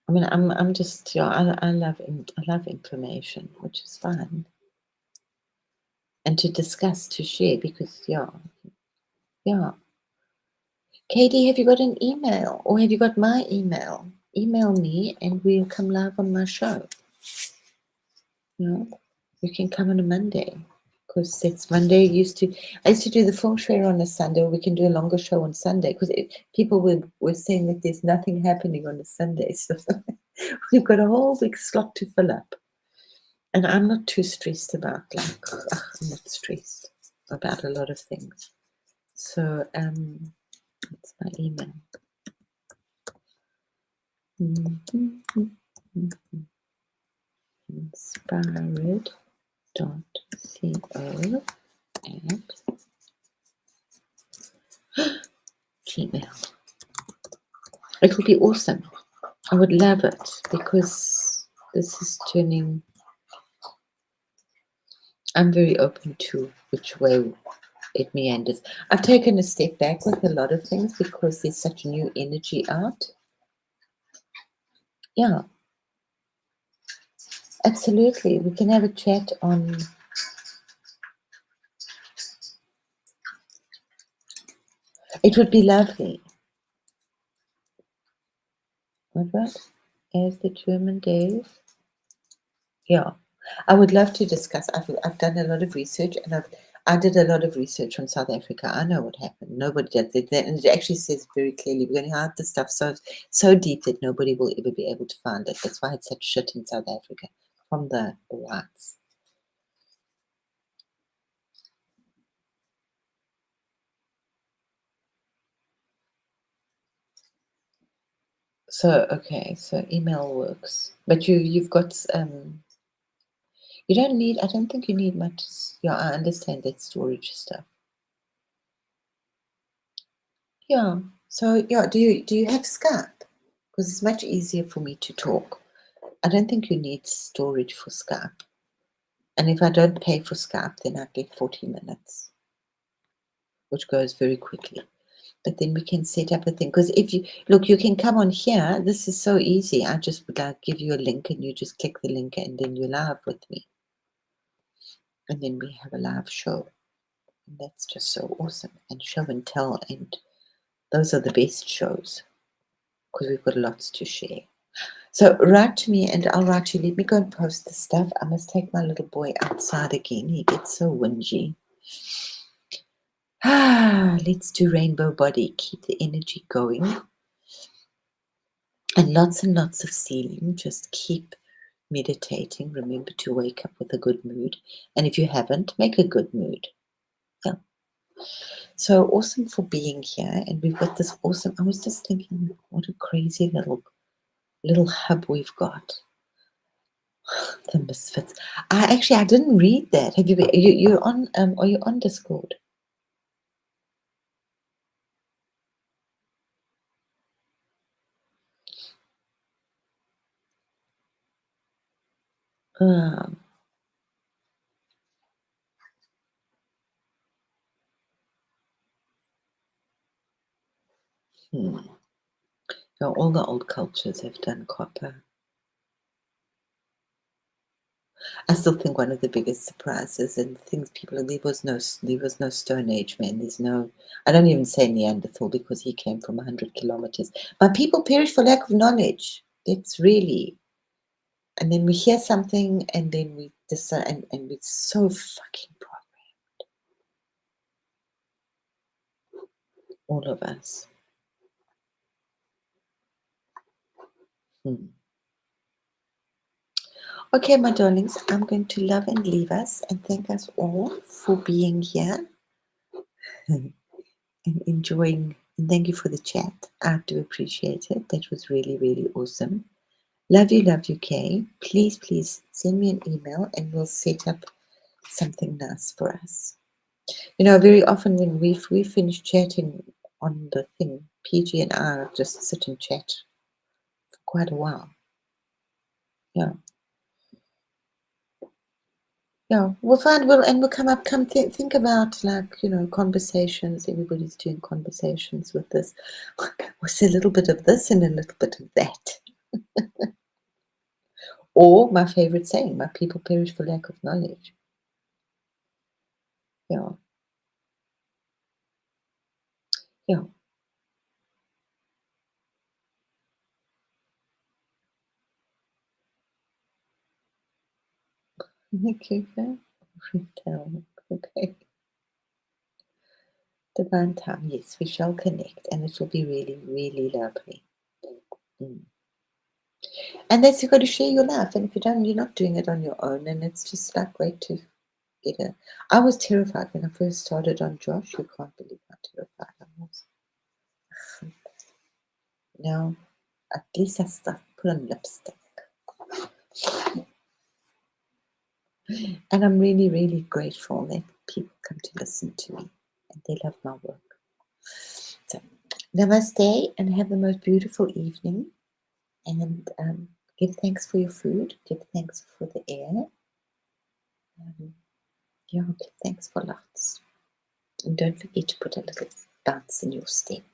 I mean, I'm just, I love information, which is fun, and to discuss, to share, because yeah. Katie, have you got an email, or have you got my email? Email me, and we'll come live on my show. You can come on a Monday. Because it's Monday. I used to do the feng shui on a Sunday, or we can do a longer show on Sunday, because people were saying that there's nothing happening on a Sunday, so we've got a whole big slot to fill up. And I'm not too stressed about, I'm not stressed about a lot of things. So it's my email. Inspired.co at Gmail. It would be awesome. I would love it, because this is turning. I'm very open to which way it meanders. I've taken a step back with a lot of things because there's such new energy out. Yeah, absolutely. We can have a chat on. It would be lovely. What? As the German days? Yeah, I would love to discuss. I've done a lot of research, and I did a lot of research on South Africa. I know what happened. Nobody did that, and it actually says very clearly we're going to hide the stuff so deep that nobody will ever be able to find it. That's why it's such shit in South Africa from the whites. So okay, so email works, but you've got you don't need. I don't think you need much. Yeah, I understand that storage stuff. Yeah. So yeah, do you have Skype? Because it's much easier for me to talk. I don't think you need storage for Skype. And if I don't pay for Skype, then I get 40 minutes, which goes very quickly. But then we can set up a thing. Because if you look, you can come on here. This is so easy. I just would like give you a link and you just click the link and then you're live with me. And then we have a live show. And that's just so awesome. And show and tell. And those are the best shows because we've got lots to share. So write to me and I'll write to you. Let me go and post the stuff. I must take my little boy outside again. He gets so whingy. Let's do rainbow body. Keep the energy going. And lots of sealing. Just keep meditating. Remember to wake up with a good mood. And if you haven't, make a good mood. Yeah. So awesome for being here. And we've got this awesome, I was just thinking, what a crazy little hub we've got. The Misfits. I didn't read that. Have you're on are you on Discord? Um, No, all the old cultures have done copper. I still think one of the biggest surprises and things people there was no Stone Age man. There's no, I don't even say Neanderthal because he came from 100 kilometers. But people perish for lack of knowledge. It's really, and then we hear something and then we decide and we're so fucking programmed. All of us. Okay, my darlings, I'm going to love and leave us and thank us all for being here and enjoying. And thank you for the chat. I do appreciate it. That was really, really awesome. Love you, Kay. Please send me an email and we'll set up something nice for us. You know, very often when we finish chatting on the thing, PG and I just sit and chat for quite a while. Yeah. Yeah, we'll think about, like, you know, conversations. Everybody's doing conversations with this. What's a little bit of this and a little bit of that? Or my favorite saying, my people perish for lack of knowledge. Yeah. Yeah. Okay. Okay. Divine time. Yes, we shall connect and it will be really, really lovely. And that's, you've got to share your life. And if you don't, you're not doing it on your own. And it's just like great to get it. I was terrified when I first started on Josh. You can't believe how terrified I was. Now, at least I start put on lipstick. And I'm really, really grateful that people come to listen to me and they love my work. So, namaste and have the most beautiful evening. And give thanks for your food. Give thanks for the air. Yeah, give thanks for lots. And don't forget to put a little bounce in your step,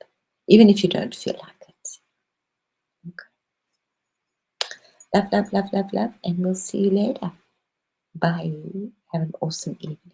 even if you don't feel like it. Okay. Love. And we'll see you later. Bye. Have an awesome evening.